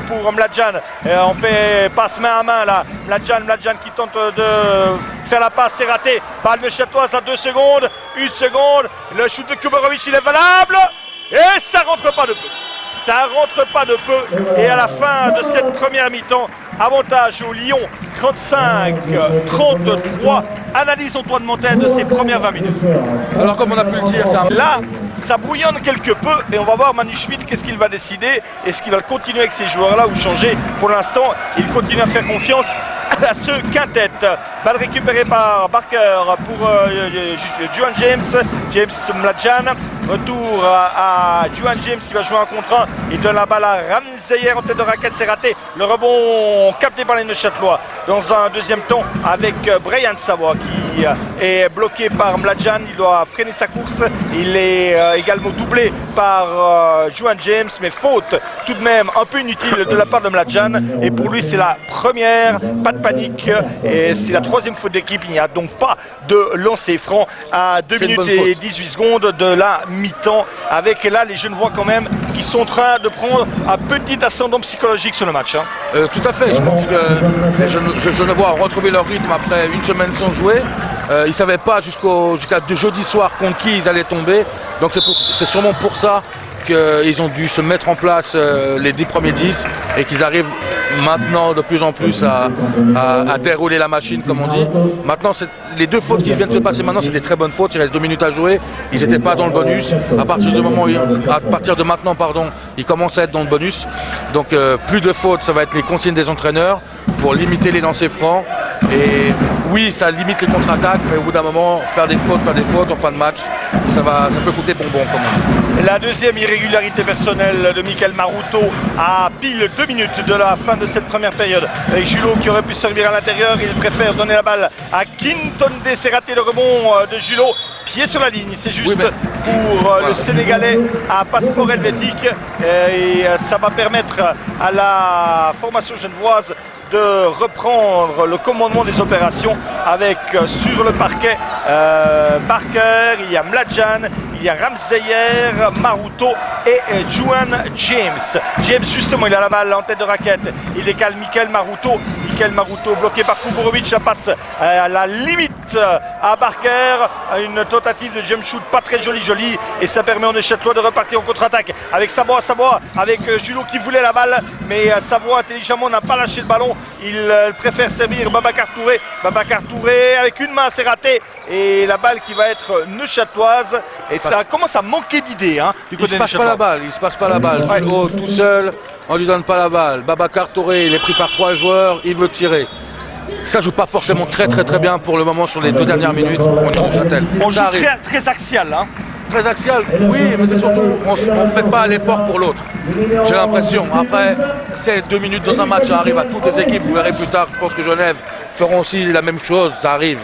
pour Mladjan. On fait passe main à main là. Mladjan qui tente de faire la passe, c'est raté. Balle neuchâteloise à 2 secondes, 1 seconde. Le shoot de Kuborovic il est valable et ça rentre pas de peu. Ça rentre pas de peu, et à la fin de cette première mi-temps, avantage au Lyon 35-33. Analyse Antoine Montaine de ses premières 20 minutes. Alors comme on a pu le dire, là ça bouillonne quelque peu et on va voir Manu Schmidt qu'est-ce qu'il va décider. Est-ce qu'il va continuer avec ces joueurs-là ou changer? Pour l'instant, il continue à faire confiance à ce quintet. Balle récupérée par Barker pour Juan James Mladjan. Retour à Juan James qui va jouer un contre 1. Il donne la balle à Ramseyer en tête de raquette, c'est raté. Le rebond capté par les Neuchâtelois dans un deuxième temps avec Brian Savoie qui est bloqué par Mladjan. Il doit freiner sa course. Il est également doublé par Juan James, mais faute tout de même un peu inutile de la part de Mladjan. Et pour lui, c'est la première, pas de panique. Et c'est la 3e faute d'équipe. Il n'y a donc pas de lancer franc à 2 minutes et 18 secondes de la mi-temps. Avec là les Genevois quand même qui sont en train de prendre un petit ascendant psychologique sur le match. Tout à fait. Je pense que les Genevois ont retrouvé leur rythme après une semaine sans jouer. Ils ne savaient pas jusqu'à jeudi soir contre qui ils allaient tomber. Donc c'est sûrement pour ça qu'ils ont dû se mettre en place les 10 premiers 10 et qu'ils arrivent maintenant de plus en plus à dérouler la machine, comme on dit. Maintenant, les 2 fautes qui viennent de se passer maintenant, c'est des très bonnes fautes. Il reste 2 minutes à jouer. Ils n'étaient pas dans le bonus. À partir de maintenant, ils commencent à être dans le bonus. Donc plus de fautes, ça va être les consignes des entraîneurs pour limiter les lancers francs. Et oui, ça limite les contre-attaques, mais au bout d'un moment, faire des fautes en fin de match, ça peut coûter bonbon, comme on dit. La deuxième irrégularité personnelle de Michael Maruto à pile 2 minutes de la fin de cette première période. Avec Julot qui aurait pu servir à l'intérieur, il préfère donner la balle à Kintonde. C'est raté le rebond de Julot. Pied sur la ligne, c'est juste pour le Sénégalais à passeport helvétique. Et ça va permettre à la formation genevoise de reprendre le commandement des opérations avec sur le parquet Barker, il y a Mladjan, il y a Ramseyer, Maruto et Juan James. James justement il a la balle en tête de raquette, il décale Michael Maruto bloqué par Kuborovic, ça passe à la limite à Barker, une tentative de jump shoot pas très jolie et ça permet aux Neuchâtelois de repartir en contre-attaque avec Savoie avec Julot qui voulait la balle mais Savoie intelligemment n'a pas lâché le ballon. Il préfère servir Babacar Touré avec une main, c'est raté et la balle qui va être neuchâteloise et ça commence à manquer d'idées du côté neuchâtelois. Il se passe pas la balle. Julot tout seul, on lui donne pas la balle. Babacar Touré, il est pris par 3 joueurs, il veut tirer. Ça joue pas forcément très bien pour le moment sur les 2 dernières minutes. On joue très axial. Très axial, oui, mais c'est surtout, on ne fait pas l'effort pour l'autre. J'ai l'impression. Après, ces 2 minutes dans un match, ça arrive à toutes les équipes. Vous verrez plus tard, je pense que Genève feront aussi la même chose, ça arrive.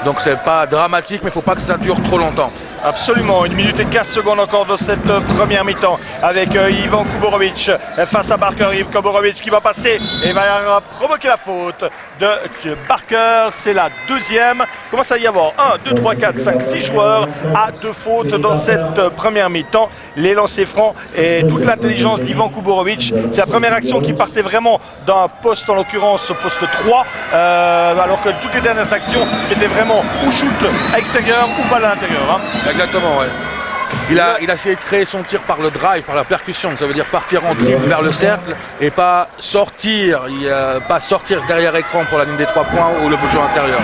Donc c'est pas dramatique, mais il ne faut pas que ça dure trop longtemps. Absolument, 1 minute et 15 secondes encore de cette première mi-temps avec Ivan Kuborovic face à Barker. Kuborovic qui va passer et va provoquer la faute de Barker. C'est la deuxième. Il commence à y avoir 1, 2, 3, 4, 5, 6 joueurs à 2 fautes dans cette première mi-temps. Les lancers francs et toute l'intelligence d'Ivan Kuborovic. C'est la première action qui partait vraiment d'un poste, en l'occurrence poste 3, alors que toutes les dernières actions c'était vraiment ou shoot à extérieur ou balle à l'intérieur. Hein. Exactement, ouais. Il a essayé de créer son tir par le drive, par la percussion. Ça veut dire partir en dribble vers le cercle et pas sortir derrière écran pour la ligne des 3 points ou le jeu intérieur.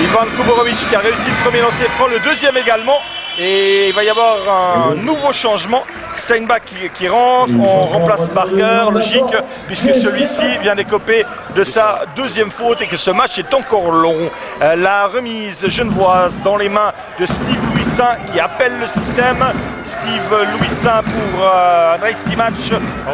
Ivan Kuborovic qui a réussi le premier lancer franc, le deuxième également. Et il va y avoir un nouveau changement. Steinbach qui rentre, on remplace Barker, logique, puisque celui-ci vient d'écoper de sa deuxième faute et que ce match est encore long. La remise genevoise dans les mains de Steve Louissin qui appelle le système. Steve Louissin pour Andrei Stimac,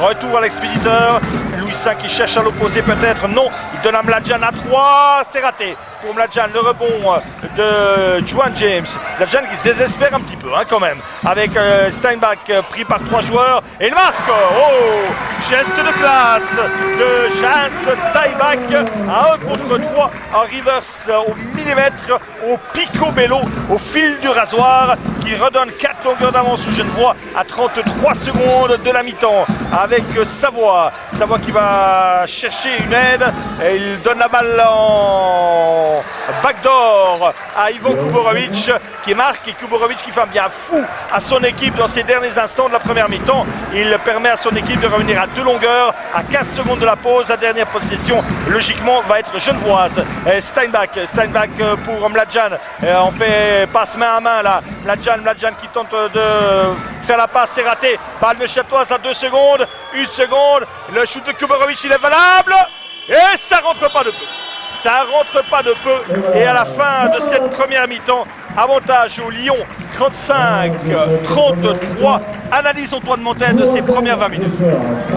retour à l'expéditeur. Louissin qui cherche à l'opposé peut-être, non, il donne à Mladjan à 3, c'est raté. Pour Mladjan, le rebond de Juan James. Mladjan qui se désespère un petit peu hein, quand même. Avec Steinbach pris par 3 joueurs. Et il marque. Oh, geste de classe de Jens Steinbach à 1 contre 3 en reverse au millimètre, au picobello, au fil du rasoir qui redonne 4 longueurs d'avance aux Genevois à 33 secondes de la mi-temps. Avec Savoie. Savoie qui va chercher une aide. Et il donne la balle en backdoor à Ivan Kuborovic qui marque et Kuborovic qui fait un bien fou à son équipe dans ces derniers instants de la première mi-temps. Il permet à son équipe de revenir à 2 longueurs à 15 secondes de la pause. La dernière possession logiquement va être genevoise. Steinbach pour Mladjan. On fait passe main à main là. Mladjan qui tente de faire la passe, c'est raté. Balle neuchâteloise à 2 secondes, 1 seconde. Le shoot de Kuborovic il est valable et ça rentre pas de peu. Ça rentre pas de peu et à la fin de cette première mi-temps, avantage au Lyon 35-33. Analyse Antoine Montaine de ses premières 20 minutes.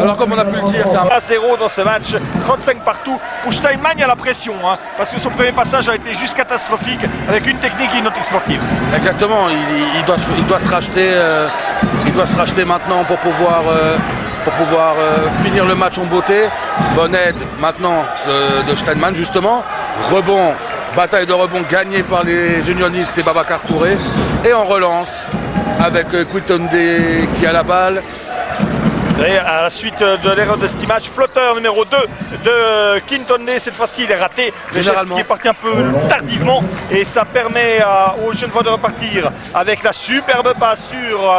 Alors comme on a pu le dire, c'est un 0 dans ce match, 35 partout. Pour Steinmann, il y a la pression, hein, parce que son premier passage a été juste catastrophique avec une technique et une autre sportive. Exactement, il doit se racheter maintenant pour pouvoir finir le match en beauté. Bonne aide maintenant de Steinmann justement. Rebond, bataille de rebond gagnée par les unionistes et Babacar Touré. Et on relance avec Quinton Day qui a la balle. Et à la suite de l'erreur de Stimac, flotteur numéro 2 de Quinton Day, cette fois-ci il est raté. Le geste qui est parti un peu tardivement et ça permet aux Genevois de repartir avec la superbe passe sur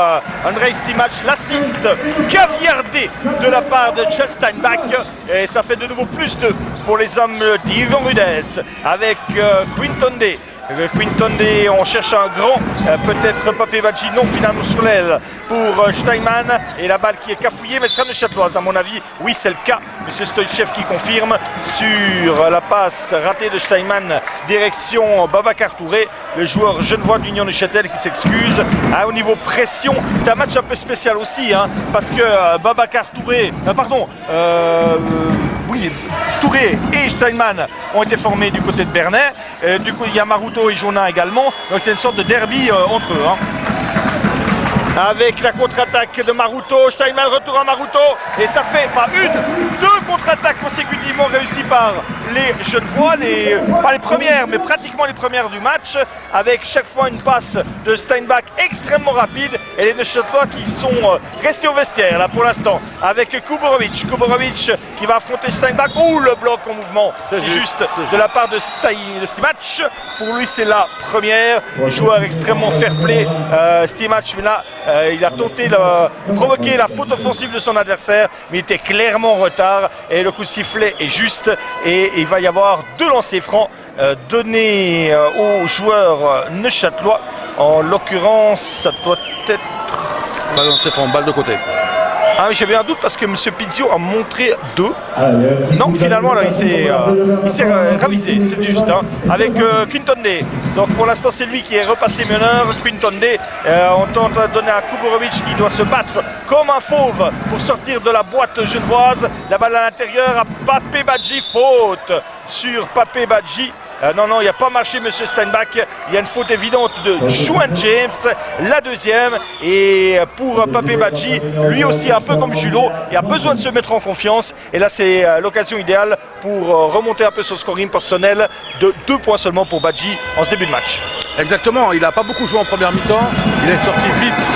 Andrei Stimac, l'assist caviardé de la part de Jens Steinbach et ça fait de nouveau plus 2 pour les hommes d'Yvan Rudess avec Quinton Day. Quinton Day, on cherche un grand, peut-être Papé Badji, non finalement sur l'aile pour Steinmann et la balle qui est cafouillée, mais c'est neuchâteloise à mon avis, oui c'est le cas, M. Stoïchev qui confirme sur la passe ratée de Steinmann, direction Babacar Touré, le joueur genevois de l'Union Neuchâtel qui s'excuse. Au niveau pression, c'est un match un peu spécial aussi, hein, parce que Babacar Touré, Touré et Steinmann ont été formés du côté de Bernay. Du coup, il y a Maruto et Jonin également. Donc c'est une sorte de derby entre eux. Hein. Avec la contre-attaque de Maruto, Steinmann retour à Maruto et ça fait pas 1, 2 contre-attaques consécutivement réussies par les Genevois, pas les premières mais pratiquement les premières du match, avec chaque fois une passe de Steinbach extrêmement rapide et les Neuchâtelois qui sont restés au vestiaire là pour l'instant avec Kuborovic qui va affronter Steinbach. Oh, le bloc en mouvement, c'est juste de la part de Stimac. Pour lui c'est la première, joueur extrêmement fair-play Stimac, mais là il a tenté de provoquer la faute offensive de son adversaire, mais il était clairement en retard et le coup de sifflet est juste et il va y avoir 2 lancers francs donnés aux joueurs neuchâtelois. En l'occurrence, ça doit être... Lancers francs, balle de côté. Ah oui, j'avais un doute parce que M. Pizio a montré 2. Non, finalement, là, il s'est ravisé, c'est juste, hein, avec Quinton Day. Donc pour l'instant, c'est lui qui est repassé meneur. Quinton Day, on tente de donner à Kuborovic qui doit se battre comme un fauve pour sortir de la boîte genevoise. La balle à l'intérieur à Papé Badji, faute sur Papé Badji. Non, il n'y a pas marché monsieur Steinbach. Il y a une faute évidente de Juan James, la deuxième. Et pour Pape Badji, lui aussi un peu comme Julot, il a besoin de se mettre en confiance. Et là c'est l'occasion idéale pour remonter un peu son scoring personnel de 2 points seulement pour Badji en ce début de match. Exactement, il n'a pas beaucoup joué en première mi-temps. Il est sorti vite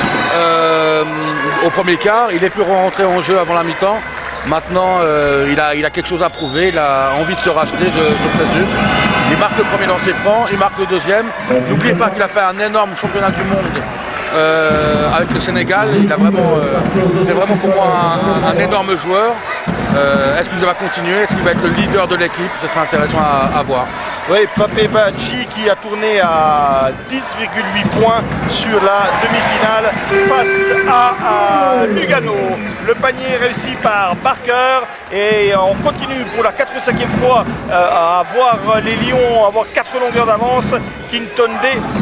au premier quart. Il est pu rentrer en jeu avant la mi-temps. Maintenant, il a quelque chose à prouver, il a envie de se racheter, je présume. Il marque le premier lancer franc, il marque le deuxième. N'oubliez pas qu'il a fait un énorme championnat du monde avec le Sénégal. C'est vraiment pour moi un énorme joueur. Est-ce qu'il va continuer? Est-ce qu'il va être le leader de l'équipe? Ce sera intéressant à voir. Oui, Pape Badji qui a tourné à 10,8 points sur la demi-finale face à Lugano. Le panier réussi par Barker et on continue pour la 4 ou 5e fois à voir les Lions avoir 4 longueurs d'avance. Kintonde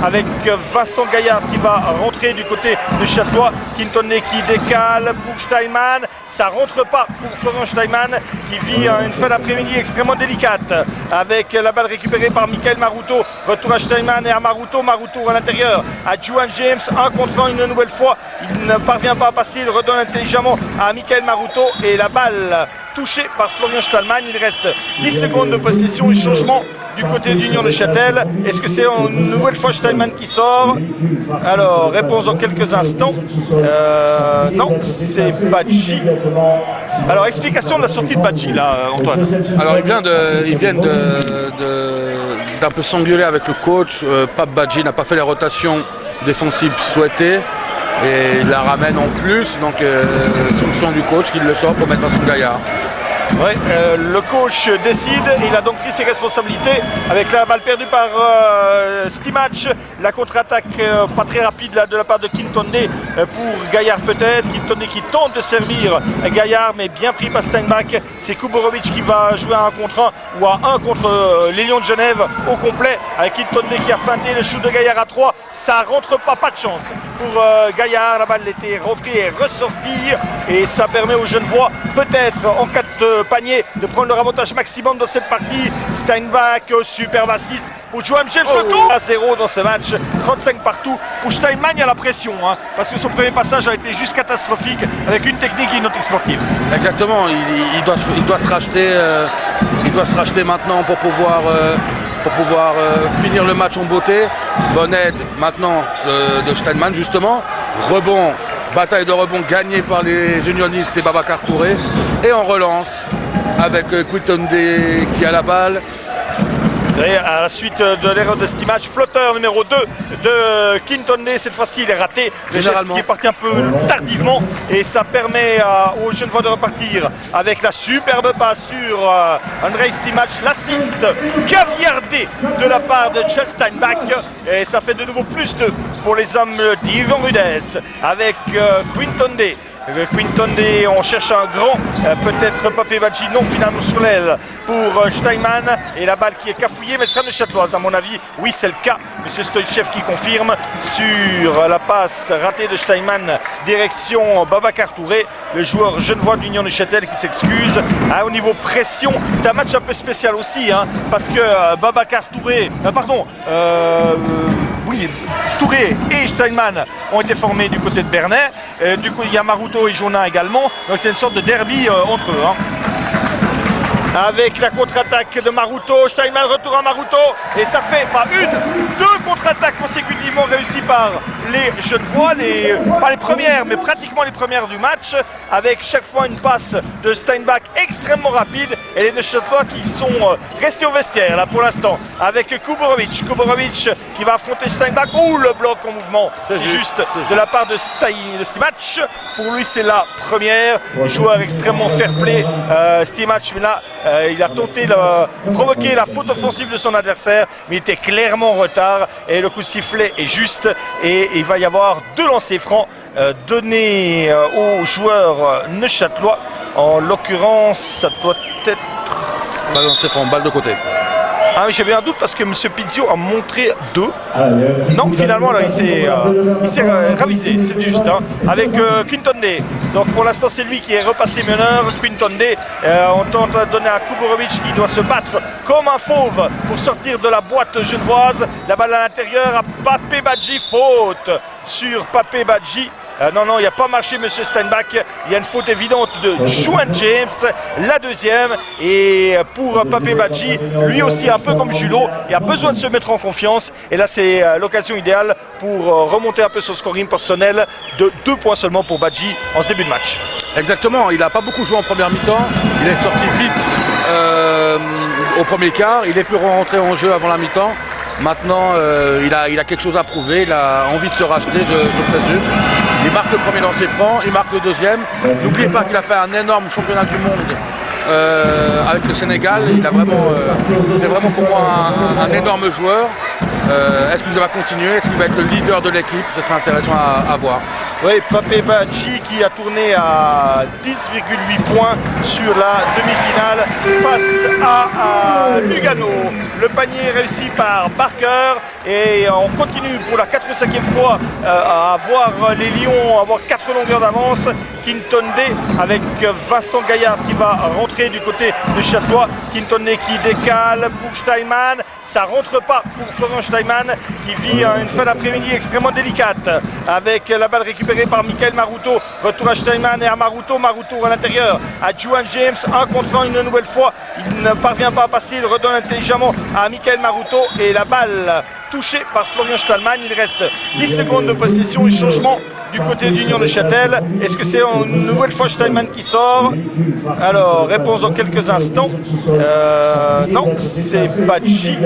avec Vincent Gaillard qui va rentrer du côté de Châtelois. Kintonde qui décale pour Steinman. Ça rentre pas pour Florian Steinman qui vit une fin d'après-midi extrêmement délicate avec la balle récupérée par Michael Maruto. Retour à Steinman et à Maruto. Maruto à l'intérieur à Juan James. 1 contre 1 une nouvelle fois. Il ne parvient pas à passer. Il redonne intelligemment à Michael Maruto et la balle touchée par Florian Steinman. Il reste 10 secondes de possession et changement du côté d'Union de Châtel. Est-ce que c'est une nouvelle fois Steinman qui sort? Alors, réponse dans quelques instants. Non, c'est Badji. Alors, explication de la sortie de Badji, là, Antoine. Alors, ils viennent d'un peu s'engueuler avec le coach. Pape Badji n'a pas fait les rotations défensives souhaitées. Et il la ramène en plus, donc fonction du coach qui le sort pour mettre Vincent Gaillard. Oui, le coach décide, il a donc pris ses responsabilités avec la balle perdue par Stimac, la contre-attaque pas très rapide là, de la part de Kintonde pour Gaillard peut-être, Kintonde qui tente de servir Gaillard mais bien pris par Steinbach, c'est Kuborovic qui va jouer à 1 contre 1 ou à 1 contre les Lions de Genève au complet avec Kintonde qui a feinté le shoot de Gaillard à 3, ça rentre pas de chance pour Gaillard, la balle était rentrée et ressortie et ça permet aux Genevois peut-être en cas de panier de prendre leur avantage maximum dans cette partie. Steinbach, superbe assist pour Juan James, le tour à 0 dans ce match, 35 partout pour Steinman. Il y a la pression parce que son premier passage a été juste catastrophique avec une technique et une autre sportive. Exactement, il doit se racheter maintenant pour pouvoir finir le match en beauté. Bonne aide maintenant de Steinman justement, rebond, bataille de rebond gagnée par les unionistes et Babacar Touré. Et on relance avec Kintonde qui a la balle. Et à la suite de l'erreur de Stimac, flotteur numéro 2 de Kintonde, cette fois-ci il est raté, le geste qui est parti un peu tardivement et ça permet aux Genevois de repartir avec la superbe passe sur Andrei Stimac, l'assist caviardé de la part de Charles Steinbach et ça fait de nouveau plus 2 pour les hommes d'Yvan Rudess avec Kintonde. Kintonde, on cherche un grand, peut-être Pape Badji, non finalement sur l'aile pour Steinman et la balle qui est cafouillée, mais elle sera de Châteloise à mon avis, oui c'est le cas, monsieur Stoïchev qui confirme sur la passe ratée de Steinman, direction Babacar Touré, le joueur genevois de l'Union de Châtel qui s'excuse. Au niveau pression, c'est un match un peu spécial aussi, parce que Babacar Touré, Touré et Steinman ont été formés du côté de Bernay. Du coup, il y a Maruto et Jonin également. Donc c'est une sorte de derby entre eux. Avec la contre-attaque de Maruto, Steinman retour à Maruto. Et ça fait pas une, 2 contre-attaques consécutivement réussies par les Genevois. Pas les premières, mais pratiquement les premières du match. Avec chaque fois une passe de Steinbach extrêmement rapide. Et les Neuchâtelois qui sont restés au vestiaire là pour l'instant. Avec Kuborovic. Kuborovic qui va affronter Steinbach. Ouh, le bloc en mouvement. C'est juste de la part de Stimac. Pour lui, c'est la première. Joueur extrêmement fair-play. Stimac, mais là, il a tenté de provoquer la faute offensive de son adversaire, mais il était clairement en retard. Et le coup de sifflet est juste. Et il va y avoir 2 lancers francs donnés aux joueurs neuchâtelois. En l'occurrence, ça doit être... Lancers francs, balle de côté. Ah oui, j'avais un doute parce que M. Pizio a montré 2. Non, finalement, là, il s'est ravisé, c'est juste, hein, avec Quintonde. Donc pour l'instant, c'est lui qui est repassé meneur. Quintonde, on tente de donner à Kuburovic qui doit se battre comme un fauve pour sortir de la boîte genevoise. La balle à l'intérieur à Pape Badji, faute sur Pape Badji. Non, il n'y a pas marché M. Steinbach. Il y a une faute évidente de Juan James, la deuxième. Et pour Pape Badji, lui aussi un peu comme Julot, il a besoin de se mettre en confiance. Et là, c'est l'occasion idéale pour remonter un peu son scoring personnel de 2 points seulement pour Badji en ce début de match. Exactement, il n'a pas beaucoup joué en première mi-temps. Il est sorti vite au premier quart. Il est pu rentrer en jeu avant la mi-temps. Maintenant, il a quelque chose à prouver, il a envie de se racheter, je présume. Il marque le premier lancer franc, il marque le deuxième. N'oubliez pas qu'il a fait un énorme championnat du monde avec le Sénégal. C'est vraiment pour moi un énorme joueur. Est-ce qu'il va continuer? Est-ce qu'il va être le leader de l'équipe? Ce sera intéressant à voir. Oui, Pape Badji qui a tourné à 10,8 points sur la demi-finale face à Lugano. Le panier réussi par Barker et on continue pour la 4e fois à voir les Lions avoir 4 longueurs d'avance. Quintonde avec Vincent Gaillard qui va rentrer du côté de Châtelois. Quintonde qui décale pour Steinmann. Ça rentre pas pour Florian Steinmann qui vit une fin d'après-midi extrêmement délicate avec la balle récupérée par Michael Maruto. Retour à Steinmann et à Maruto. Maruto à l'intérieur à Juan James. 1 contre 1 une nouvelle fois. Il ne parvient pas à passer. Il redonne intelligemment à Michael Maruto et la balle touchée par Florian Steinmann. Il reste 10 secondes de possession et changement du côté d'Union de Châtel. Est-ce que c'est une nouvelle fois Steinmann qui sort? Alors, réponse dans quelques instants. Non, c'est Badji.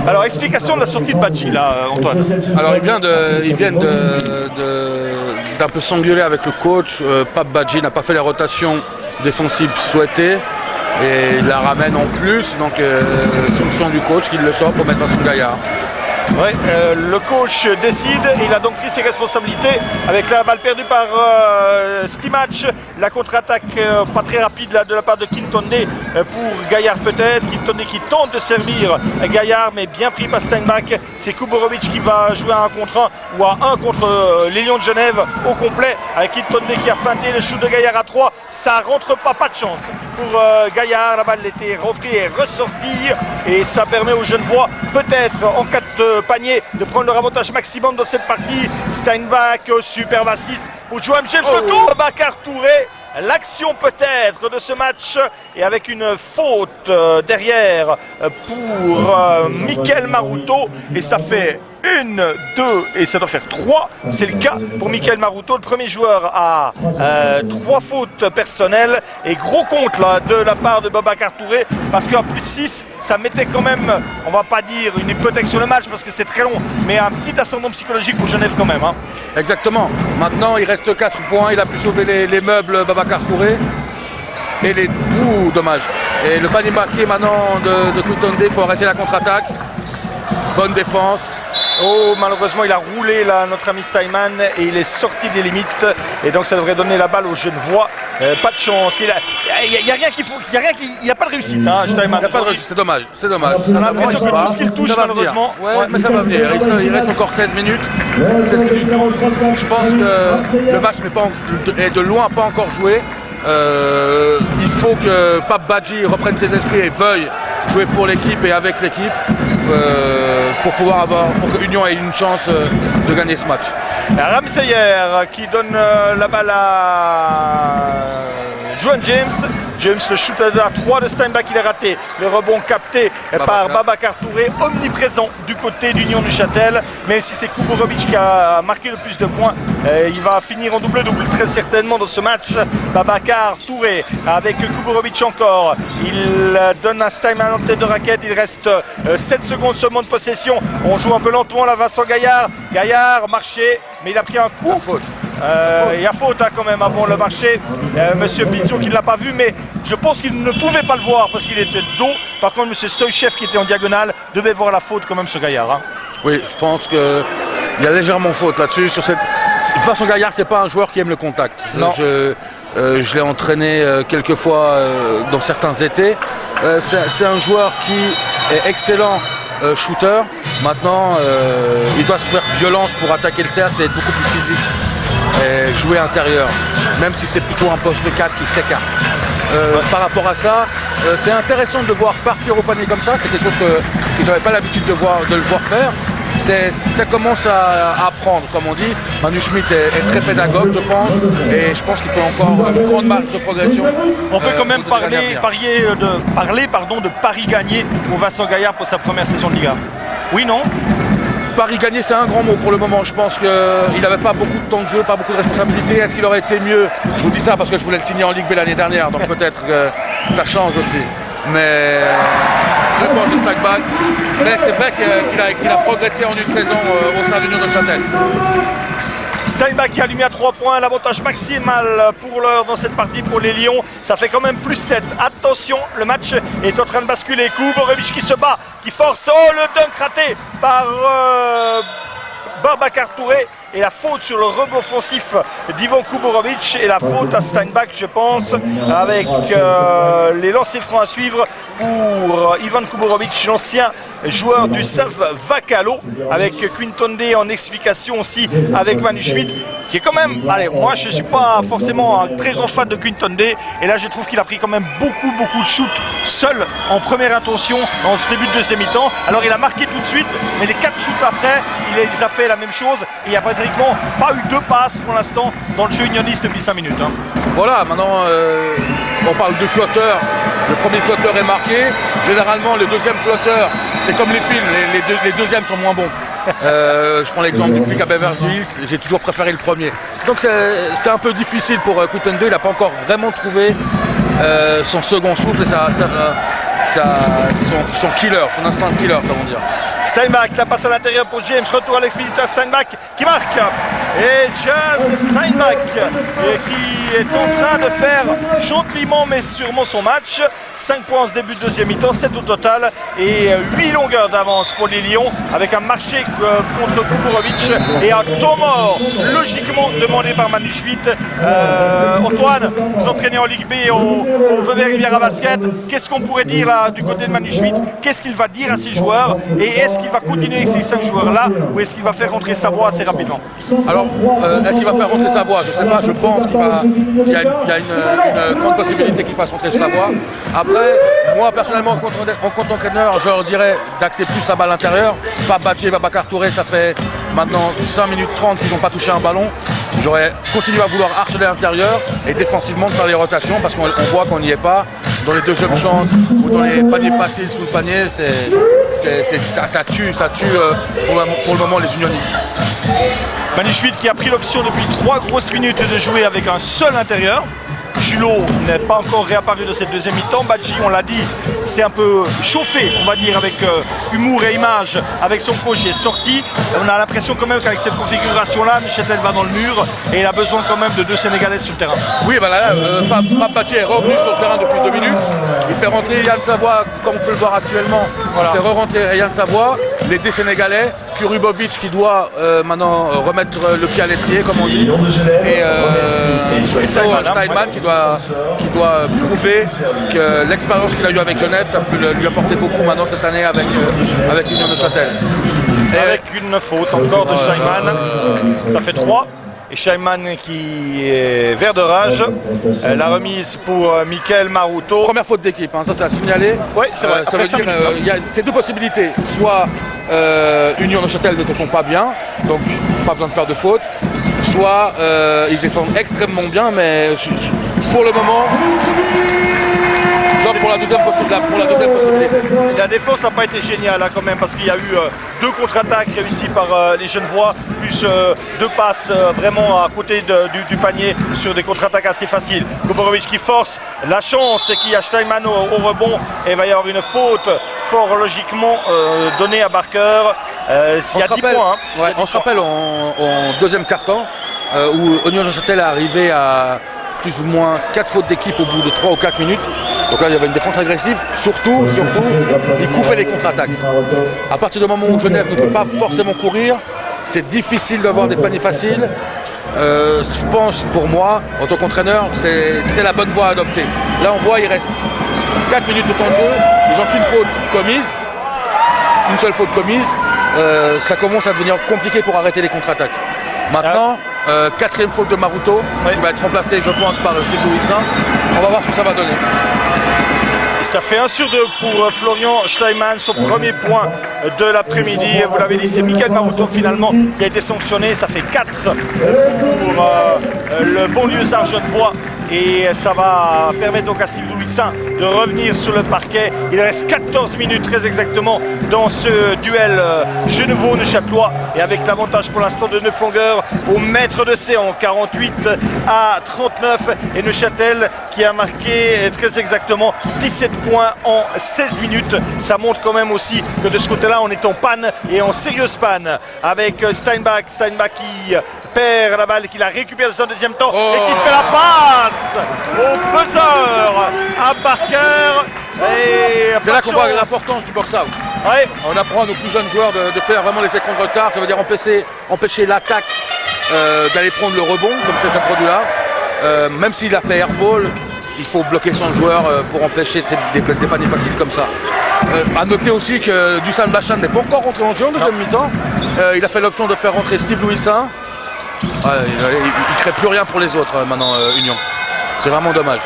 Alors, explication de la sortie de Badji, là, Antoine. Alors, ils viennent d'un peu s'engueuler avec le coach. Pape Badji n'a pas fait les rotations défensives souhaitées. Et il la ramène en plus, donc fonction du coach qui le sort pour mettre Vincent Gaillard. Ouais, le coach décide, il a donc pris ses responsabilités avec la balle perdue par Stimac, la contre-attaque pas très rapide là, de la part de Quintonde pour Gaillard peut-être, Quintonde qui tente de servir Gaillard mais bien pris par Steinbach. C'est Kuburovic qui va jouer à 1 contre 1 ou à 1 contre les Lions de Genève au complet avec Quintonde qui a feinté le shoot de Gaillard à 3, ça rentre pas de chance pour Gaillard, la balle était rentrée et ressortie et ça permet aux Genevois peut-être en cas de panier de prendre leur avantage maximum dans cette partie. Steinbach, super bassiste pour Juan James, le Babacar Touré. L'action peut-être de ce match et avec une faute derrière pour Michael Maruto et ça fait 1, 2 et ça doit faire 3. C'est le cas pour Michael Maruto, le premier joueur à 3 fautes personnelles et gros compte là de la part de Babacar Touré parce qu'en plus de 6 ça mettait quand même, on va pas dire une hypothèque sur le match parce que c'est très long, mais un petit ascendant psychologique pour Genève quand même, hein. Exactement, maintenant il reste 4 points, il a pu sauver les meubles Babacar Touré et les... Ouh, dommage. Et le panier marqué maintenant de Quintonde, il faut arrêter la contre-attaque. Bonne défense. Oh, malheureusement, il a roulé là, notre ami Steinmann et il est sorti des limites. Et donc, ça devrait donner la balle aux Genevois. Pas de chance. Il n'y a rien qu'il faut. Il n'y a pas de réussite, hein, Steinmann. Il n'y a pas de réussite, c'est dommage. C'est dommage. On a l'impression que tout ce qu'il touche, malheureusement. Ouais, mais ça va venir. Il reste encore 16 minutes. 16 minutes 12. Je pense que le match est de loin pas encore joué. Il faut que Pape Badji reprenne ses esprits et veuille jouer pour l'équipe et avec l'équipe pour que l'Union ait une chance de gagner ce match. Ramseyer qui donne la balle à Juan James. James, le shoot à 3 de Steinbach, il est raté. Le rebond capté par Babacar Touré, omniprésent du côté d'Union du Châtel. Même si c'est Kuburovic qui a marqué le plus de points, il va finir en double-double très certainement dans ce match. Babacar Touré avec Kuburovic encore. Il donne à Steinmann en tête de raquette. Il reste 7 secondes seulement de possession. On joue un peu lentement là, Vincent Gaillard. Gaillard marché, mais il a pris un coup. Il y a faute hein, quand même avant le marché. Monsieur Pizzo qui ne l'a pas vu, mais je pense qu'il ne pouvait pas le voir parce qu'il était de dos. Par contre, Monsieur Stoïchev qui était en diagonale devait voir la faute quand même sur Gaillard. Hein. Oui, je pense qu'il y a légèrement faute là-dessus. Vincent Gaillard, c'est pas un joueur qui aime le contact. Je l'ai entraîné quelques fois dans certains étés. C'est un joueur qui est excellent shooter. Maintenant, il doit se faire violence pour attaquer le cercle et être beaucoup plus physique et jouer intérieur, même si c'est plutôt un poste de 4 qui s'écarte. Par rapport à ça, c'est intéressant de le voir partir au panier comme ça. C'est quelque chose que j'avais pas l'habitude de le voir faire. Ça commence à apprendre, comme on dit. Manu Schmidt est très pédagogue, je pense, et je pense qu'il peut encore avoir une grande marge de progression. On peut quand même parler de Paris gagné pour Vincent Gaillard pour sa première saison de Liga. Oui, non? Paris gagné, c'est un grand mot pour le moment. Je pense qu'il n'avait pas beaucoup de temps de jeu, pas beaucoup de responsabilités. Est-ce qu'il aurait été mieux? Je vous dis ça parce que je voulais le signer en Ligue B l'année dernière, donc peut-être que ça change aussi. Mais je pense de Steinbach. Mais c'est vrai qu'il a progressé en une saison au sein de l'Union de Neuchâtel. Steinbach qui a allumé à 3 points, l'avantage maximal pour l'heure dans cette partie pour les Lions. Ça fait quand même plus 7. Attention, le match est en train de basculer. Kuborovic qui se bat, qui force. Oh, le dunk raté par Babacar Touré. Et la faute sur le rebond offensif d'Ivan Kuborovic et la faute à Steinbach, je pense, avec les lancers francs à suivre pour Ivan Kuborovic, l'ancien joueur du SAF Vakalo, avec Quinton D en explication aussi avec Manu Schmidt, qui est quand même, allez, moi je ne suis pas forcément un très grand fan de Quinton D, et là je trouve qu'il a pris quand même beaucoup de shoots seul en première intention dans ce début de deuxième mi-temps. Alors il a marqué tout de suite, mais les 4 shoots après, il a fait la même chose, et il n'y a pratiquement pas eu 2 passes pour l'instant dans le jeu unioniste depuis 5 minutes. Hein. Voilà, maintenant on parle de flotteur. Le premier flotteur est marqué. Généralement, le deuxième flotteur, c'est comme les films, les deuxièmes sont moins bons. Je prends l'exemple du flic à Beverly Hills, j'ai toujours préféré le premier. Donc c'est un peu difficile pour Quinton 2, il n'a pas encore vraiment trouvé son second souffle et son killer, son instant killer, comment dire. Steinbach, la passe à l'intérieur pour James, retour à l'expéditeur Steinbach qui marque. Et Jazz Steinbach qui est en train de faire gentiment mais sûrement son match. 5 points en ce début de deuxième mi-temps, 7 au total et 8 longueurs d'avance pour les Lions avec un marché contre Kuborovic et un temps mort logiquement demandé par Manu Schmidt. Antoine, vous entraînez en Ligue B au Vevey Riviera Basket. Qu'est-ce qu'on pourrait dire là du côté de Manu Schmidt? Qu'est-ce qu'il va dire à ses joueurs et est-ce qu'il va continuer avec ces 5 joueurs-là ou est-ce qu'il va faire rentrer Savoie assez rapidement? Alors, est-ce qu'il va faire rentrer Savoie? Je ne sais pas, je pense qu'il y a une grande possibilité qu'il fasse rentrer Savoie. Après, moi personnellement, en compte entraîneur, je leur dirais d'axer plus la balle intérieure. Pas Badji et Babacar Touré, ça fait maintenant 5 minutes 30 qu'ils n'ont pas touché un ballon. J'aurais continué à vouloir harceler l'intérieur et défensivement de faire les rotations parce qu'on voit qu'on n'y est pas. Dans les deuxièmes chances ou dans les paniers faciles sous le panier, ça tue pour le moment les unionistes. Manu Schmidt qui a pris l'option depuis 3 grosses minutes de jouer avec un seul intérieur. Julot n'est pas encore réapparu de cette deuxième mi-temps. Badji, on l'a dit, c'est un peu chauffé, on va dire, avec humour et image, avec son coach qui est sorti. On a l'impression quand même qu'avec cette configuration-là, Michetel va dans le mur et il a besoin quand même de 2 Sénégalais sur le terrain. Oui, ben là, Badji est revenu sur le terrain depuis 2 minutes. Il fait rentrer Yann Savoie, comme on peut le voir actuellement. Voilà. Il fait re-rentrer Yann Savoie, les 2 Sénégalais, Kurubovic qui doit maintenant remettre le pied à l'étrier, comme on dit, et Steinman qui doit prouver que l'expérience qu'il a eue avec Genève, ça peut lui apporter beaucoup maintenant cette année avec l'Union de Neuchâtel. Avec une faute encore de Steinman, ça fait 3. Et Steinman qui est vert de rage. La remise pour Michael Maruto. Première faute d'équipe, hein, ça c'est à signaler. Oui, c'est vrai. Ça veut dire qu'il y a ces 2 possibilités. Soit Union de Neuchâtel ne te font pas bien, donc pas besoin de faire de faute. Soit ils défendent extrêmement bien, mais pour le moment, pour la deuxième possibilité. La défense n'a pas été géniale hein, quand même parce qu'il y a eu 2 contre-attaques réussies par les Genevois, plus 2 passes vraiment à côté du panier sur des contre-attaques assez faciles. Kuborovic qui force, la chance c'est qu'il y a Steinman au rebond et il va y avoir une faute fort logiquement donnée à Barker. Il y a 10 points. Hein. Ouais, on se rappelle en deuxième quart-temps où Union de Neuchâtel est arrivé à plus ou moins 4 fautes d'équipe au bout de 3 ou 4 minutes. Donc là, il y avait une défense agressive. Surtout, il coupait les contre-attaques. À partir du moment où Genève ne peut pas forcément courir, c'est difficile d'avoir des paniers faciles. Je pense, pour moi, en tant qu'entraîneur, c'était la bonne voie à adopter. Là, on voit, il reste 4 minutes de temps de jeu, ils n'ont qu'une faute commise, une seule faute commise. Ça commence à devenir compliqué pour arrêter les contre-attaques. Maintenant, quatrième faute de Maruto, qui va être remplacé, je pense, par Steve Louisin. On va voir ce que ça va donner. Et ça fait 1 sur 2 pour Florian Steinmann, son premier point de l'après-midi. Vous l'avez dit, c'est Michael Maruto finalement qui a été sanctionné. Ça fait 4 pour le banlieusard genevois. Et ça va permettre donc à Steve Louisin de revenir sur le parquet. Il reste 14 minutes très exactement dans ce duel Genevois-Neuchâtelois. Et avec l'avantage pour l'instant de 9 longueurs au maître de séance, 48 à 39. Et Neuchâtel qui a marqué très exactement 17 points en 16 minutes. Ça montre quand même aussi que de ce côté-là, on est en panne et en sérieuse panne. Avec Steinbach qui perd la balle, qui la récupère dans son deuxième temps et qui fait la passe au buzzer à Barker. C'est là qu'on voit l'importance du box-out. Ouais. On apprend à nos plus jeunes joueurs de faire vraiment les écrans de retard. Ça veut dire empêcher l'attaque d'aller prendre le rebond, comme c'est ce produit-là. Même s'il a fait airball, il faut bloquer son joueur pour empêcher des paniers faciles comme ça. A noter aussi que Dusan Blachan n'est pas encore rentré en jeu en deuxième mi-temps. Il a fait l'option de faire rentrer Steve Louisin. Il ne crée plus rien pour les autres maintenant, Union. C'est vraiment dommage.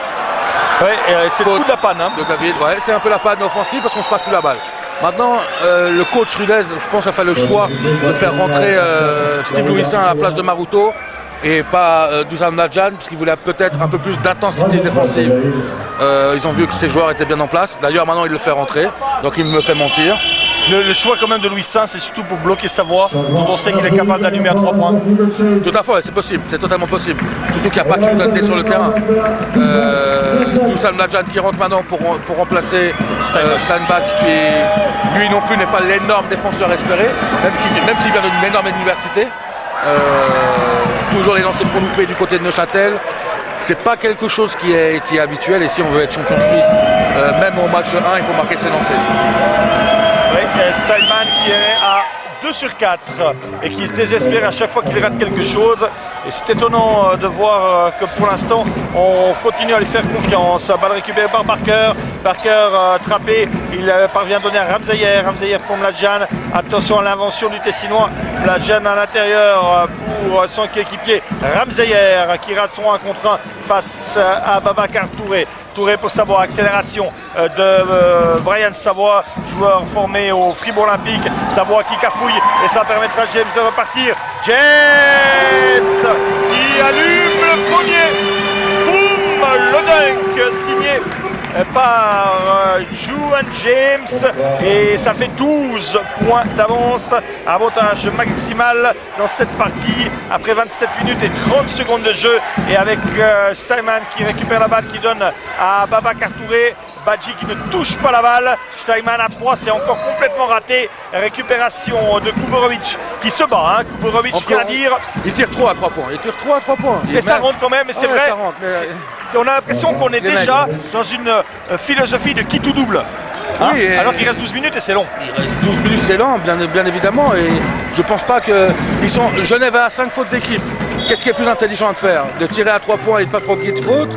Ouais, c'est le coup de la panne. De David, ouais, c'est un peu la panne offensive parce qu'on ne se passe plus la balle. Maintenant, le coach Rudez, je pense, a fait le choix de faire rentrer Steve Louisin à la place de Maruto et pas Dusan Blachan parce qu'il voulait peut-être un peu plus d'intensité défensive. Ils ont vu que ses joueurs étaient bien en place. D'ailleurs, maintenant, il le fait rentrer, donc il me fait mentir. Le choix quand même de Louisin, c'est surtout pour bloquer Savoie, dont on sait qu'il est capable d'allumer à 3 points. Tout à fait, c'est possible, c'est totalement possible. Surtout qu'il n'y a pas Kyudande sur le terrain. Dusan Blachan qui rentre maintenant pour remplacer Steinbach, qui lui non plus n'est pas l'énorme défenseur espéré, même s'il vient d'une énorme université. Toujours les lancers francs loupés du côté de Neuchâtel. C'est pas quelque chose qui est habituel, et si on veut être champion suisse, même au match 1, il faut marquer ses lancers. Oui, Steinmann qui est à 2 sur 4 et qui se désespère à chaque fois qu'il rate quelque chose. Et c'est étonnant de voir que pour l'instant, on continue à lui faire confiance. Balle récupérée par Barker. Barker trappé, il parvient à donner à Ramseyer. Ramseyer pour Mladjan. Attention à l'invention du Tessinois. Mladjan à l'intérieur pour son coéquipier Ramseyer qui rate son 1 contre 1 face à Babacar Touré. Touré pour Savoie, accélération de Brian Savoie, joueur formé au Fribourg Olympique. Savoie qui cafouille et ça permettra à James de repartir. James qui allume le premier. Boum, le dunk signé par Juan James et ça fait 12 points d'avance, avantage maximal dans cette partie après 27 minutes et 30 secondes de jeu et avec Steinmann qui récupère la balle, qui donne à Babacar Touré. Badji qui ne touche pas la balle. Steinmann à 3, c'est encore complètement raté. Récupération de Kuborovic qui se bat. Kuborovic vient à dire. Il tire 3 à 3 points. Il tire 3 à 3 points. Et ça rentre quand même, et c'est vrai. Rentre, mais... on a l'impression qu'on est déjà dans une philosophie de qui tout double. Oui, alors qu'il reste 12 minutes et c'est long. Il reste 12 minutes, c'est long, bien évidemment. Et je pense pas que. Genève a 5 fautes d'équipe. Qu'est-ce qui est plus intelligent de faire? De tirer à 3 points et de ne pas provoquer de fautes,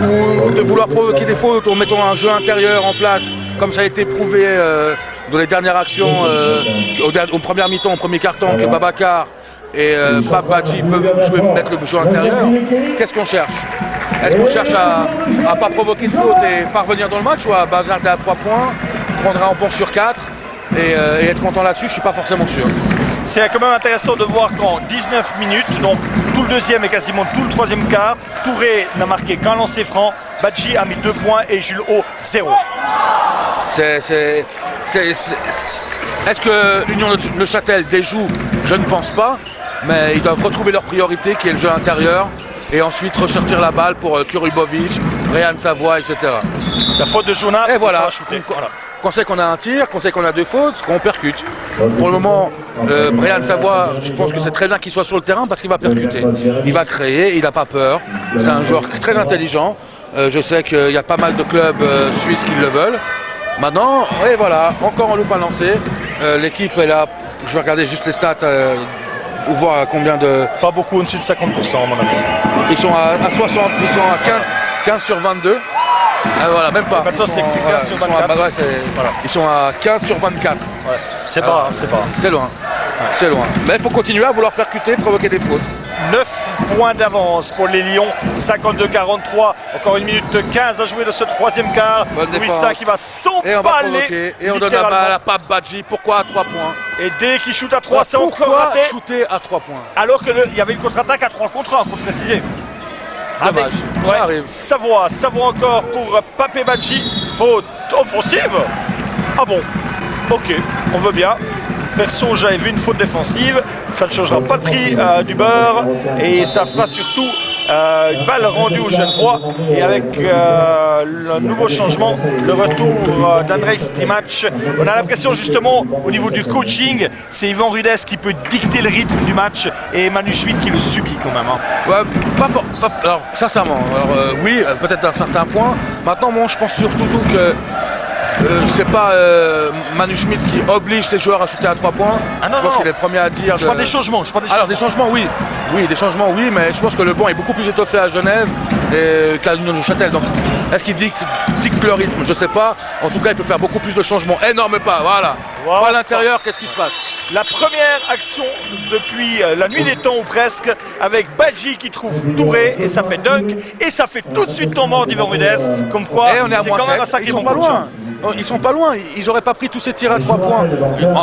ou de vouloir provoquer des fautes en mettant un jeu intérieur en place, comme ça a été prouvé dans les dernières actions au premier mi-temps, au premier quart-temps, que Babacar et Pape Badji peuvent mettre le jeu intérieur. Qu'est-ce qu'on cherche? Est-ce qu'on cherche à ne pas provoquer de faute et parvenir dans le match, ou à bazarder à 3 points, prendre un point sur 4 et être content là-dessus? Je ne suis pas forcément sûr. C'est quand même intéressant de voir qu'en 19 minutes, donc tout le deuxième et quasiment tout le troisième quart, Touré n'a marqué qu'un lancer franc, Badji a mis 2 points et Jules Haut 0. Est-ce que Union Neuchâtel déjoue? Je ne pense pas, mais ils doivent retrouver leur priorité qui est le jeu intérieur et ensuite ressortir la balle pour Kurubovic, Brian Savoie, etc. La faute de Jonah, et voilà. Voilà. Qu'on sait qu'on a un tir, qu'on sait qu'on a 2 fautes, qu'on percute. Pour le moment, Brian Savoie, je pense que c'est très bien qu'il soit sur le terrain parce qu'il va percuter. Il va créer, il n'a pas peur. C'est un joueur très intelligent. Je sais qu'il y a pas mal de clubs suisses qui le veulent. Maintenant, et voilà, encore un loupe à lancer. L'équipe est là. Je vais regarder juste les stats voir à combien de... Pas beaucoup au-dessus de 50% à mon avis. Ils sont à 60, ils sont à 15 sur 22. Ah, voilà, même pas. Maintenant c'est 15 sur 24. Ils sont à 15 sur 24. Ouais. C'est bas, c'est bas. C'est loin. Ouais. C'est loin. Mais il faut continuer à vouloir percuter, provoquer des fautes. 9 points d'avance pour les Lions, 52-43. Encore 1 minute 15 à jouer de ce troisième quart. Louisa qui va s'emballer. Et on donne la balle à Pape Badji. Pourquoi à 3 points? Et dès qu'il shoot à 3, c'est encore raté. Shooter à 3 points. Alors qu'il y avait une contre-attaque à 3 contre 1, il faut le préciser. Dommage, ça arrive. Savoie encore pour Pape Badji. Faute offensive. Ah bon, ok, on veut bien. Perso, j'avais vu une faute défensive, ça ne changera pas le prix du beurre et ça fera surtout une balle rendue aux Genevois. Et avec le nouveau changement, le retour d'Andrej Stimac, on a l'impression justement au niveau du coaching, c'est Yvan Rudès qui peut dicter le rythme du match et Manu Schmidt qui le subit quand même. Hein. Ouais, alors sincèrement, oui, peut-être d'un certain point. Maintenant, moi, je pense surtout que c'est pas Manu Schmidt qui oblige ses joueurs à shooter à 3 points. Ah non, je pense qu'il est le premier à dire. Je parle des changements. Alors des changements, oui. Oui, des changements, oui, mais je pense que le banc est beaucoup plus étoffé à Genève qu'à Neuchâtel. Donc est-ce qu'il dicte le rythme? Je sais pas. En tout cas, il peut faire beaucoup plus de changements. Énorme pas, voilà. Wow, à l'intérieur, qu'est-ce qui se passe? La première action depuis la nuit des temps ou presque, avec Badji qui trouve Touré et ça fait dunk et ça fait tout de suite ton mort d'Yvan Rudès. Comme quoi, c'est quand même un sacré bon coach. Ils sont pas loin, ils n'auraient pas pris tous ces tirs à 3 points.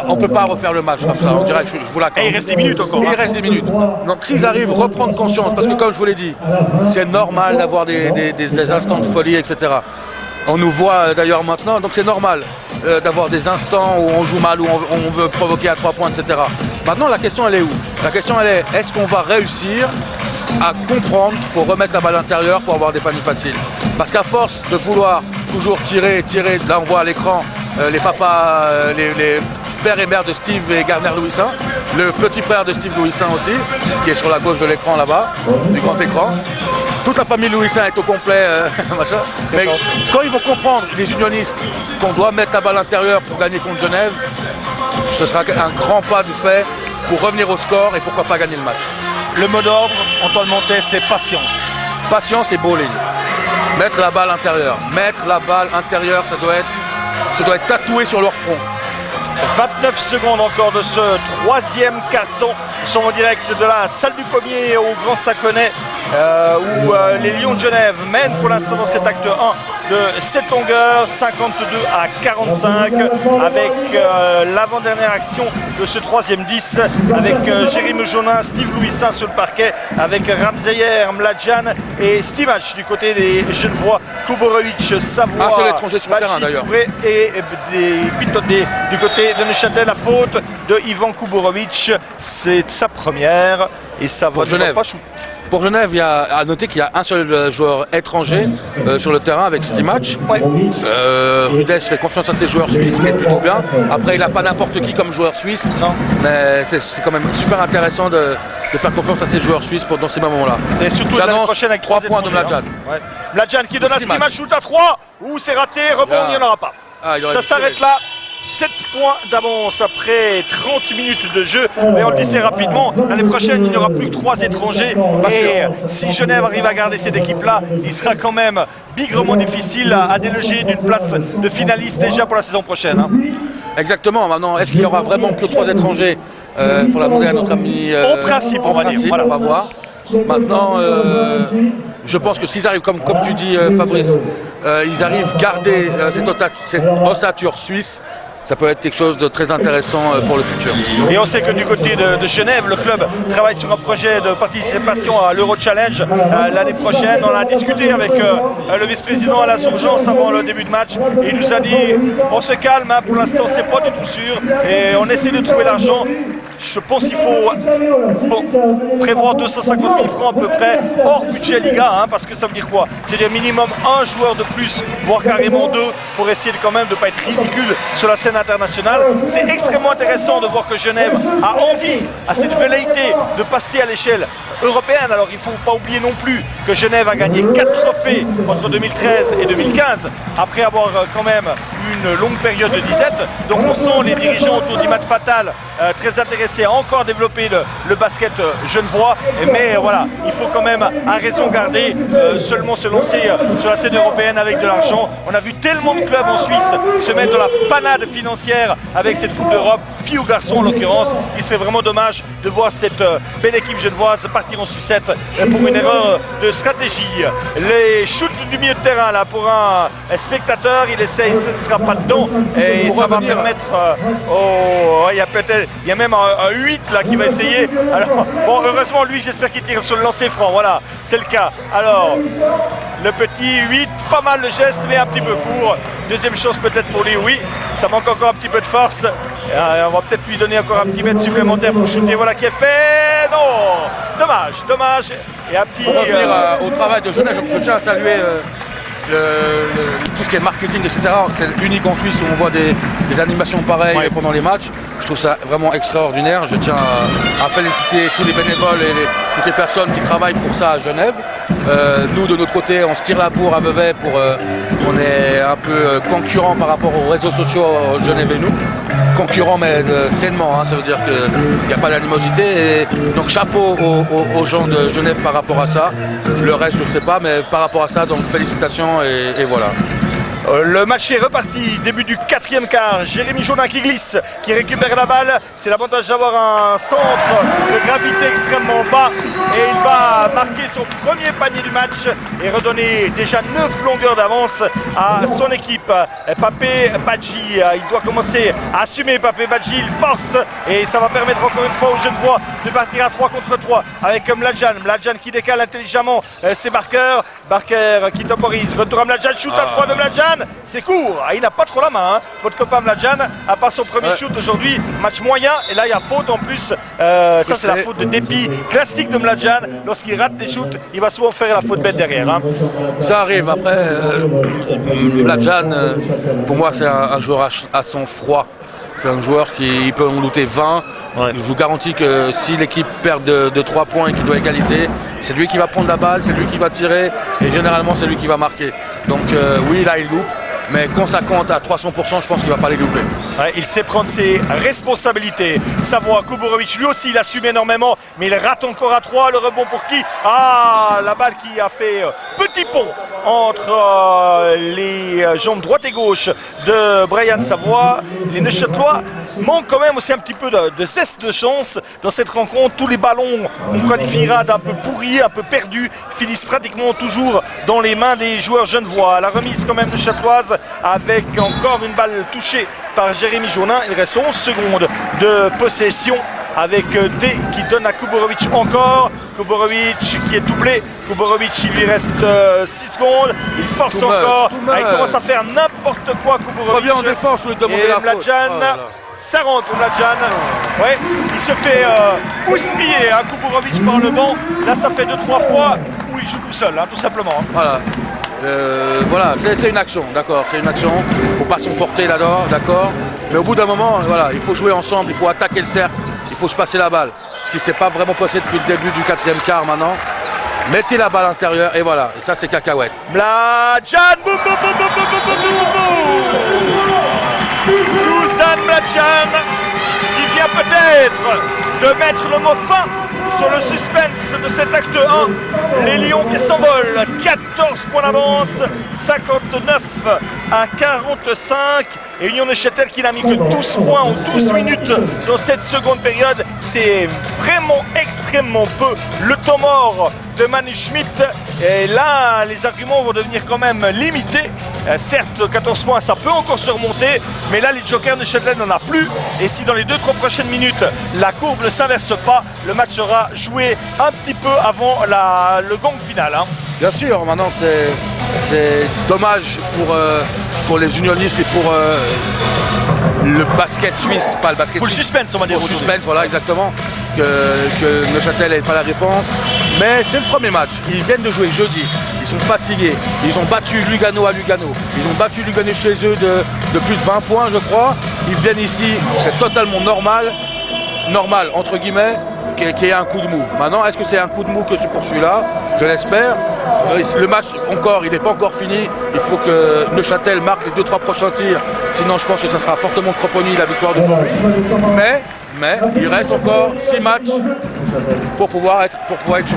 On ne peut pas refaire le match comme ça, on dirait que je vous l'accorde. Et il reste 10 minutes encore. Et il reste 10 minutes. Donc s'ils arrivent à reprendre conscience, parce que comme je vous l'ai dit, c'est normal d'avoir des instants de folie, etc. On nous voit d'ailleurs maintenant, donc c'est normal d'avoir des instants où on joue mal, où on veut provoquer à 3 points, etc. Maintenant, la question elle est où? La question elle est, est-ce qu'on va réussir à comprendre qu'il faut remettre la balle à l'intérieur pour avoir des paniers faciles? Parce qu'à force de vouloir toujours tirer, là on voit à l'écran les papas, les pères et mères de Steve et Garner Louisin, le petit frère de Steve Louisin aussi, qui est sur la gauche de l'écran là-bas, du grand écran. Toute la famille Louisin est au complet, machin. Mais quand ils vont comprendre, les unionistes, qu'on doit mettre la balle à l'intérieur pour gagner contre Genève, ce sera un grand pas du fait pour revenir au score et pourquoi pas gagner le match. Le mot d'ordre, Antoine Montet, c'est patience. Patience et bowling. Mettre la balle intérieure. Mettre la balle intérieure, ça doit être tatoué sur leur front. 29 secondes encore de ce troisième carton. Nous sommes en direct de la salle du Pommier au Grand Saconnet où les Lions de Genève mènent pour l'instant dans cet acte 1 de cette longueur, 52 à 45, avec l'avant-dernière action de ce troisième 10, avec Jérémy Jonin, Steve Louisin sur le parquet, avec Ramzeyer, Mladjan et Stimac du côté des Genevois, Kuborovic, Savoie, c'est l'étranger sur le terrain d'ailleurs. Et du côté de Neuchâtel, la faute de Ivan Kuborovic, c'est sa première et ça va pas shooter. Pour Genève, il y a à noter qu'il y a un seul joueur étranger sur le terrain avec Stimac. Ouais. Rudès fait confiance à ses joueurs suisses, qui est plutôt bien. Après, il n'a pas n'importe qui comme joueur suisse. Non. Mais c'est quand même super intéressant de faire confiance à ses joueurs suisses dans ces moments-là. Et surtout l'année prochaine avec 3 points de Mladjan. Ouais. Mladjan qui donne à Stimac, shoot à 3. Ouh, c'est raté, rebond, il n'y en aura pas. Ça s'arrête là. 7 points d'avance après 30 minutes de jeu. Mais on le disait rapidement, l'année prochaine, il n'y aura plus que 3 étrangers. Et si Genève arrive à garder cette équipe-là, il sera quand même bigrement difficile à déloger d'une place de finaliste déjà pour la saison prochaine. Hein. Exactement. Maintenant, est-ce qu'il y aura vraiment que 3 étrangers? Il faudra demander à notre ami. En principe, on va dire. Voilà. On va voir. Maintenant, je pense que s'ils arrivent, comme tu dis, Fabrice, ils arrivent à garder cette ossature suisse. Ça peut être quelque chose de très intéressant pour le futur. Et on sait que du côté de Genève, le club travaille sur un projet de participation à l'Euro Challenge l'année prochaine. On a discuté avec le vice-président à la Surgence avant le début de match. Et il nous a dit, on se calme, hein, pour l'instant c'est pas du tout sûr. Et on essaie de trouver l'argent. Je pense qu'il faut prévoir 250 000 francs à peu près hors budget Liga, hein, parce que ça veut dire quoi? C'est-à-dire minimum un joueur de plus, voire carrément 2, pour essayer quand même de ne pas être ridicule sur la scène internationale. C'est extrêmement intéressant de voir que Genève a envie, à cette velléité de passer à l'échelle européenne. Alors il ne faut pas oublier non plus que Genève a gagné 4 trophées entre 2013 et 2015, après avoir quand même une longue période de disette. Donc on sent les dirigeants autour d'Imad Fatal très intéressés à encore développer le basket genevois. Mais voilà, il faut quand même à raison garder, seulement se lancer sur la scène européenne avec de l'argent. On a vu tellement de clubs en Suisse se mettre dans la panade financière avec cette Coupe d'Europe, filles ou garçons en l'occurrence. Il serait vraiment dommage de voir cette belle équipe genevoise partir en sucette pour une erreur de stratégie. Les shoots du milieu de terrain là pour un spectateur, il essaye, ce ne sera pas dedans et ça va permettre il y a même un 8 là qui va essayer. Alors bon, heureusement lui, j'espère qu'il tire sur le lancer franc. Voilà, c'est le cas. Alors le petit 8, pas mal le geste mais un petit peu court. Deuxième chance peut-être pour lui, oui, ça manque encore un petit peu de force. On va peut-être lui donner encore un petit mètre supplémentaire pour shooter. Voilà qui est fait. Non, dommage. Et un petit. Pour revenir au travail de Genève, je tiens à saluer tout ce qui est marketing, etc. C'est unique en Suisse où on voit des animations pareilles pendant les matchs. Je trouve ça vraiment extraordinaire. Je tiens à féliciter tous les bénévoles et toutes les personnes qui travaillent pour ça à Genève. Nous, de notre côté, on se tire la bourre à Vevey on est un peu concurrents par rapport aux réseaux sociaux Genève et nous. Concurrents mais sainement, hein, ça veut dire qu'il n'y a pas d'animosité. Et donc chapeau aux gens de Genève par rapport à ça. Le reste, je ne sais pas, mais par rapport à ça, donc félicitations et voilà. Le match est reparti, début du 4e quart. Jérémy Jaunin qui glisse, qui récupère la balle. C'est l'avantage d'avoir un centre de gravité extrêmement bas. Et il va marquer son premier panier du match et redonner déjà 9 longueurs d'avance à son équipe. Papé Badji, il doit commencer à assumer. Papé Badji, il force et ça va permettre encore une fois aux Genevois de partir à 3 contre 3 avec Mladjan. Mladjan qui décale intelligemment ses marqueurs. Barker qui temporise. Retour à Mladjan, shoot à 3 de Mladjan. C'est court, il n'a pas trop la main, hein. Votre copain Mladjan, à part son premier shoot aujourd'hui, match moyen, et là il y a faute en plus. Ça c'est la faute de dépit classique de Mladjan. Lorsqu'il rate des shoots, il va souvent faire la faute bête derrière. Hein. Ça arrive, après Mladjan, pour moi c'est un joueur à son froid. C'est un joueur qui peut en looter 20. Je vous garantis que si l'équipe perd de 3 points et qu'il doit égaliser, c'est lui qui va prendre la balle, c'est lui qui va tirer et généralement c'est lui qui va marquer. Donc oui, là il loupe, mais quand ça compte à 300%, je pense qu'il ne va pas les louper. Il sait prendre ses responsabilités. Savoie, Kuborovic, lui aussi il assume énormément, mais il rate encore à 3. Le rebond pour qui? La balle qui a fait petit pont entre les jambes droite et gauche de Brian Savoie. Les Neuchâtelois manquent quand même aussi un petit peu de zeste de chance dans cette rencontre. Tous les ballons qu'on qualifiera d'un peu pourris, un peu perdus, finissent pratiquement toujours dans les mains des joueurs genevois. La remise quand même neuchâteloise avec encore une balle touchée par Jérémy Jaunin. Il reste 11 secondes de possession avec D qui donne à Kuborovic encore. Kuborovic qui est doublé. Kuborovic, il lui reste 6 secondes. Il force encore. Il commence à faire n'importe quoi. Kuborovic revient en défense, je lui demander la faute. Ça rentre pour Mladjan. Ouais, il se fait houspiller Kuborovic par le banc. Là, ça fait 2-3 fois où il joue tout seul, tout simplement. Voilà. Voilà, c'est une action, d'accord, c'est une action, il ne faut pas s'emporter là-dedans, d'accord, mais au bout d'un moment, voilà, il faut jouer ensemble, il faut attaquer le cercle, il faut se passer la balle, ce qui ne s'est pas vraiment passé depuis le début du 4e quart maintenant. Mettez la balle à l'intérieur et voilà, et ça c'est cacahuète. Mladjan, boum boum boum boum boum boum boum boum. Dusan Mladjan qui vient peut-être de mettre le mot fin sur le suspense de cet acte 1. Les Lions qui s'envolent, 14 points d'avance, 59 à 45. Et Union Neuchâtel qui n'a mis que 12 points en 12 minutes dans cette seconde période. C'est vraiment extrêmement peu. Le temps mort de Manu Schmidt. Et là, les arguments vont devenir quand même limités. Certes, 14 points, ça peut encore se remonter. Mais là, les jokers de Neuchâtel n'en a plus. Et si dans les 2-3 prochaines minutes, la courbe ne s'inverse pas, le match sera joué un petit peu avant le gong final. Hein. Bien sûr, maintenant c'est dommage pour les unionistes et pour le basket suisse, pas le basket pour suisse. Le suspense, on va dire. Pour le suspense, voilà, exactement. Que Neuchâtel n'ait pas la réponse. Mais c'est le premier match. Ils viennent de jouer jeudi. Ils sont fatigués. Ils ont battu Lugano à Lugano. Ils ont battu Lugano chez eux de plus de 20 points, je crois. Ils viennent ici, c'est totalement normal, entre guillemets, qu'il y ait un coup de mou. Maintenant, est-ce que c'est un coup de mou que pour celui-là? je l'espère. Le match, il n'est pas encore fini. Il faut que Neuchâtel marque les 2-3 prochains tirs. Sinon, je pense que ça sera fortement Kroponi la victoire d'aujourd'hui. Mais il reste encore 6 matchs pour pouvoir être champion.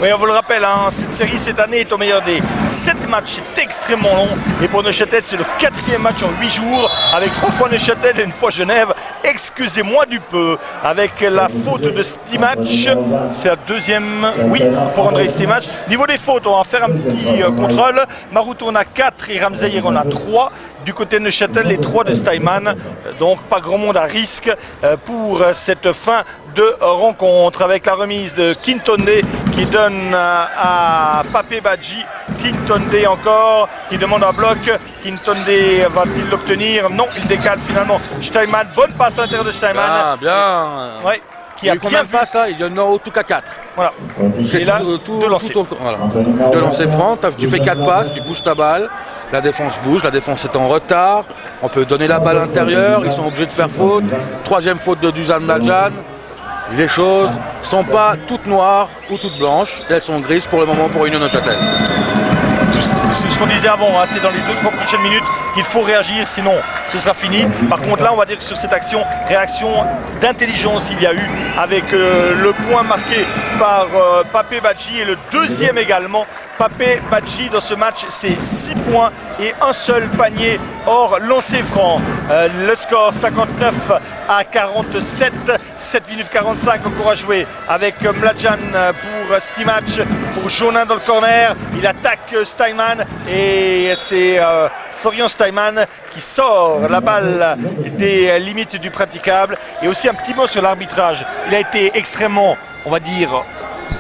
Oui, on vous le rappelle, hein, cette série cette année est au meilleur des 7 matchs. C'est extrêmement long. Et pour Neuchâtel, c'est le 4e match en 8 jours, avec 3 fois Neuchâtel et 1 fois Genève. Excusez-moi du peu, avec la faute de Stimac. C'est la 2e, oui, pour André Stimac. Niveau des fautes, on va faire un petit contrôle. Maruto en a 4 et Ramseyer en a 3. Du côté de Neuchâtel, les 3 de Steinman. Donc pas grand monde à risque pour cette fin de rencontre, avec la remise de Kintonde qui donne à Papé Badji. Kintonde encore qui demande un bloc. Kintonde va-t-il l'obtenir? Non, il décale finalement. Steinman, bonne passe à l'intérieur de Steinman. Ah, bien. Ouais, qui a bien fait ça. Il y en a en tout cas 4. Voilà. C'est là de lancer. Voilà. De lancer franc, tu fais 4 passes, tu bouges ta balle. La défense bouge, la défense est en retard. On peut donner la balle à l'intérieur, ils sont obligés de faire faute. 3e faute de Dusan Mladjan. Les choses ne sont pas toutes noires ou toutes blanches, elles sont grises pour le moment pour Union Neuchâtel. C'est ce qu'on disait avant, hein, c'est dans les 2-3 prochaines minutes qu'il faut réagir, sinon ce sera fini. Par contre là, on va dire que sur cette action, réaction d'intelligence il y a eu, avec le point marqué par Papé Badji et le 2e également. Papé Badji dans ce match, c'est 6 points et un seul panier hors lancer franc. Le score 59 à 47, 7 minutes 45 encore à jouer, avec Mladjan pour Stimac, pour Jonin dans le corner. Il attaque Steinman et c'est Florian Steinman qui sort la balle des limites du praticable. Et aussi un petit mot sur l'arbitrage. Il a été extrêmement, on va dire,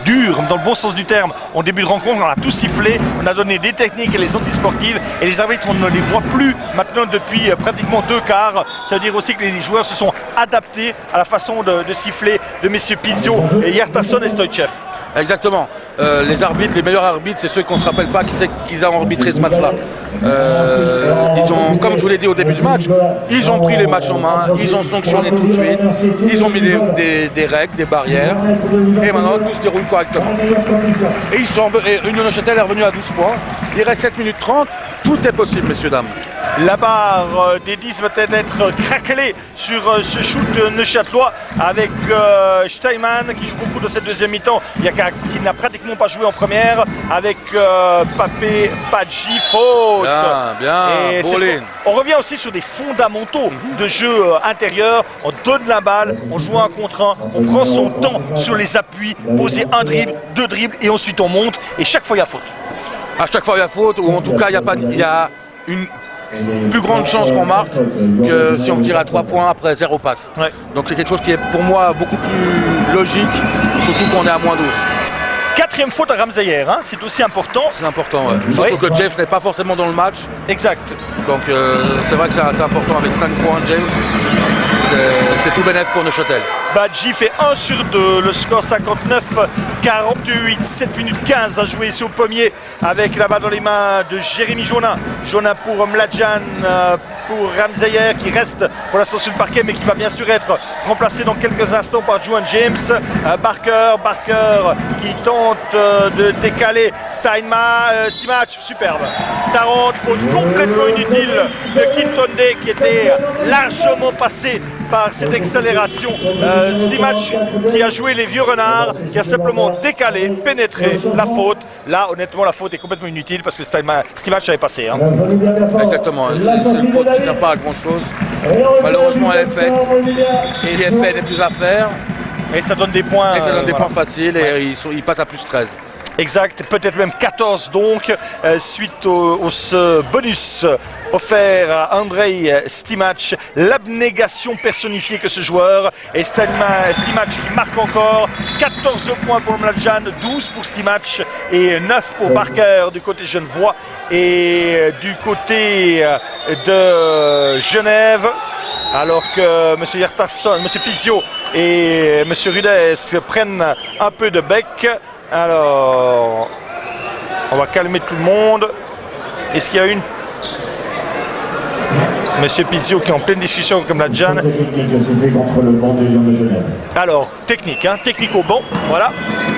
dur, dans le bon sens du terme. En début de rencontre, on a tout sifflé, on a donné des techniques et les antisportives, et les arbitres, on ne les voit plus maintenant depuis pratiquement 2 quarts. Ça veut dire aussi que les joueurs se sont adaptés à la façon de siffler de messieurs Pizzo et Hjartarson et Stoichev. Exactement. Les arbitres, les meilleurs arbitres, c'est ceux qu'on ne se rappelle pas qu'ils ont arbitré ce match-là. Ils ont, comme je vous l'ai dit au début du match, ils ont pris les matchs en main, ils ont sanctionné tout de suite, ils ont mis des règles, des barrières, et maintenant tout se déroule correctement. Et Union Neuchâtel est revenu à 12 points. Il reste 7 minutes 30. Tout est possible, messieurs, dames. La barre des 10 va être craquelée sur ce shoot neuchâtelois, avec Steinman qui joue beaucoup dans cette 2e mi-temps, qui n'a pratiquement pas joué en première, avec Papé Badji, faute. Bien, on revient aussi sur des fondamentaux de jeu intérieur. On donne la balle, on joue un contre un, on prend son temps sur les appuis, poser un dribble, 2 dribbles et ensuite on monte, et chaque fois il y a faute. À chaque fois il y a faute, ou en tout cas il y a une plus grande chance qu'on marque que si on tire à 3 points après 0 passe. Ouais. Donc c'est quelque chose qui est pour moi beaucoup plus logique, surtout qu'on est à moins 12. 4e faute à Ramseyer, hein, c'est aussi important. C'est important, ouais. Surtout que James n'est pas forcément dans le match. Exact. Donc c'est vrai que c'est important avec 5 points James. C'est tout bénéf pour Neuchâtel. Badji fait 1 sur 2, le score 59-48, 7 minutes 15 à jouer sur le pommier, avec la balle dans les mains de Jérémy Jonin. Jonin pour Mladjan, pour Ramseyer qui reste pour l'instant sur le parquet, mais qui va bien sûr être remplacé dans quelques instants par Juan James. Barker qui tente de décaler Stimac, superbe. Ça rentre, faute complètement inutile de Kintonde qui était largement passé par cette accélération. Stimac qui a joué les vieux renards, qui a simplement décalé, pénétré la faute. Là, honnêtement, la faute est complètement inutile parce que Stimac avait passé. Hein. Exactement, c'est une faute qui ne sert pas à grand chose. Malheureusement, elle est faite. Ce qui est fait n'est plus à faire. Et ça donne des points. Et ça donne des points faciles, et ils passent à plus 13. Exact, peut-être même 14 donc, suite au ce bonus offert à Andrei Stimac, l'abnégation personnifiée que ce joueur, et Stimac qui marque encore, 14 points pour Mladjan, 12 pour Stimac et 9 pour Barker du côté genevois, et du côté de Genève. Alors que M. Hjartarson, M. Pizio et M. Rudez prennent un peu de bec. Alors, on va calmer tout le monde. Est-ce qu'il y a une... Monsieur Pizio qui est en pleine discussion comme la Jan. contre le banc de Lyon de Genève. Alors, technique au banc, voilà.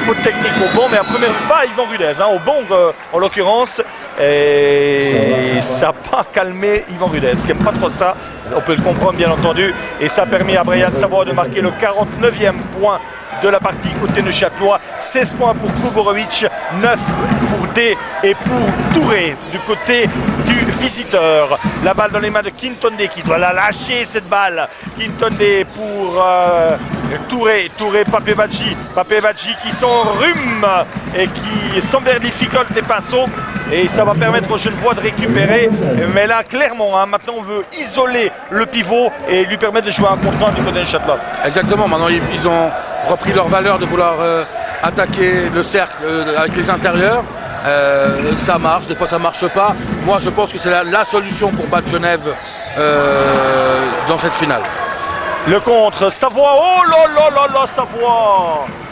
faute technique au banc, mais à première vue, pas Yvan Rudez, hein, au banc en l'occurrence. Et ça n'a pas calmé Yvan Rudez, qui n'aime pas trop ça. On peut le comprendre bien entendu. Et ça a permis à Brian Savoie de marquer le 49e point de la partie côté neuchâtelois. 16 points pour Kuborovic, 9 pour D et pour Touré du côté du visiteur. La balle dans les mains de Kintonde qui doit la lâcher cette balle. Kintonde pour Touré, Papevadji qui s'enrhume et qui s'envers difficile des pinceaux. Et ça va permettre aux Genevois de récupérer. Mais là, clairement, hein, maintenant on veut isoler le pivot et lui permettre de jouer un contre un du côté neuchâtelois. Exactement, maintenant ils ont repris leur valeur de vouloir attaquer le cercle avec les intérieurs. Ça marche, des fois ça marche pas. Moi je pense que c'est la solution pour battre Genève dans cette finale. Le contre, Savoie, oh là là là là,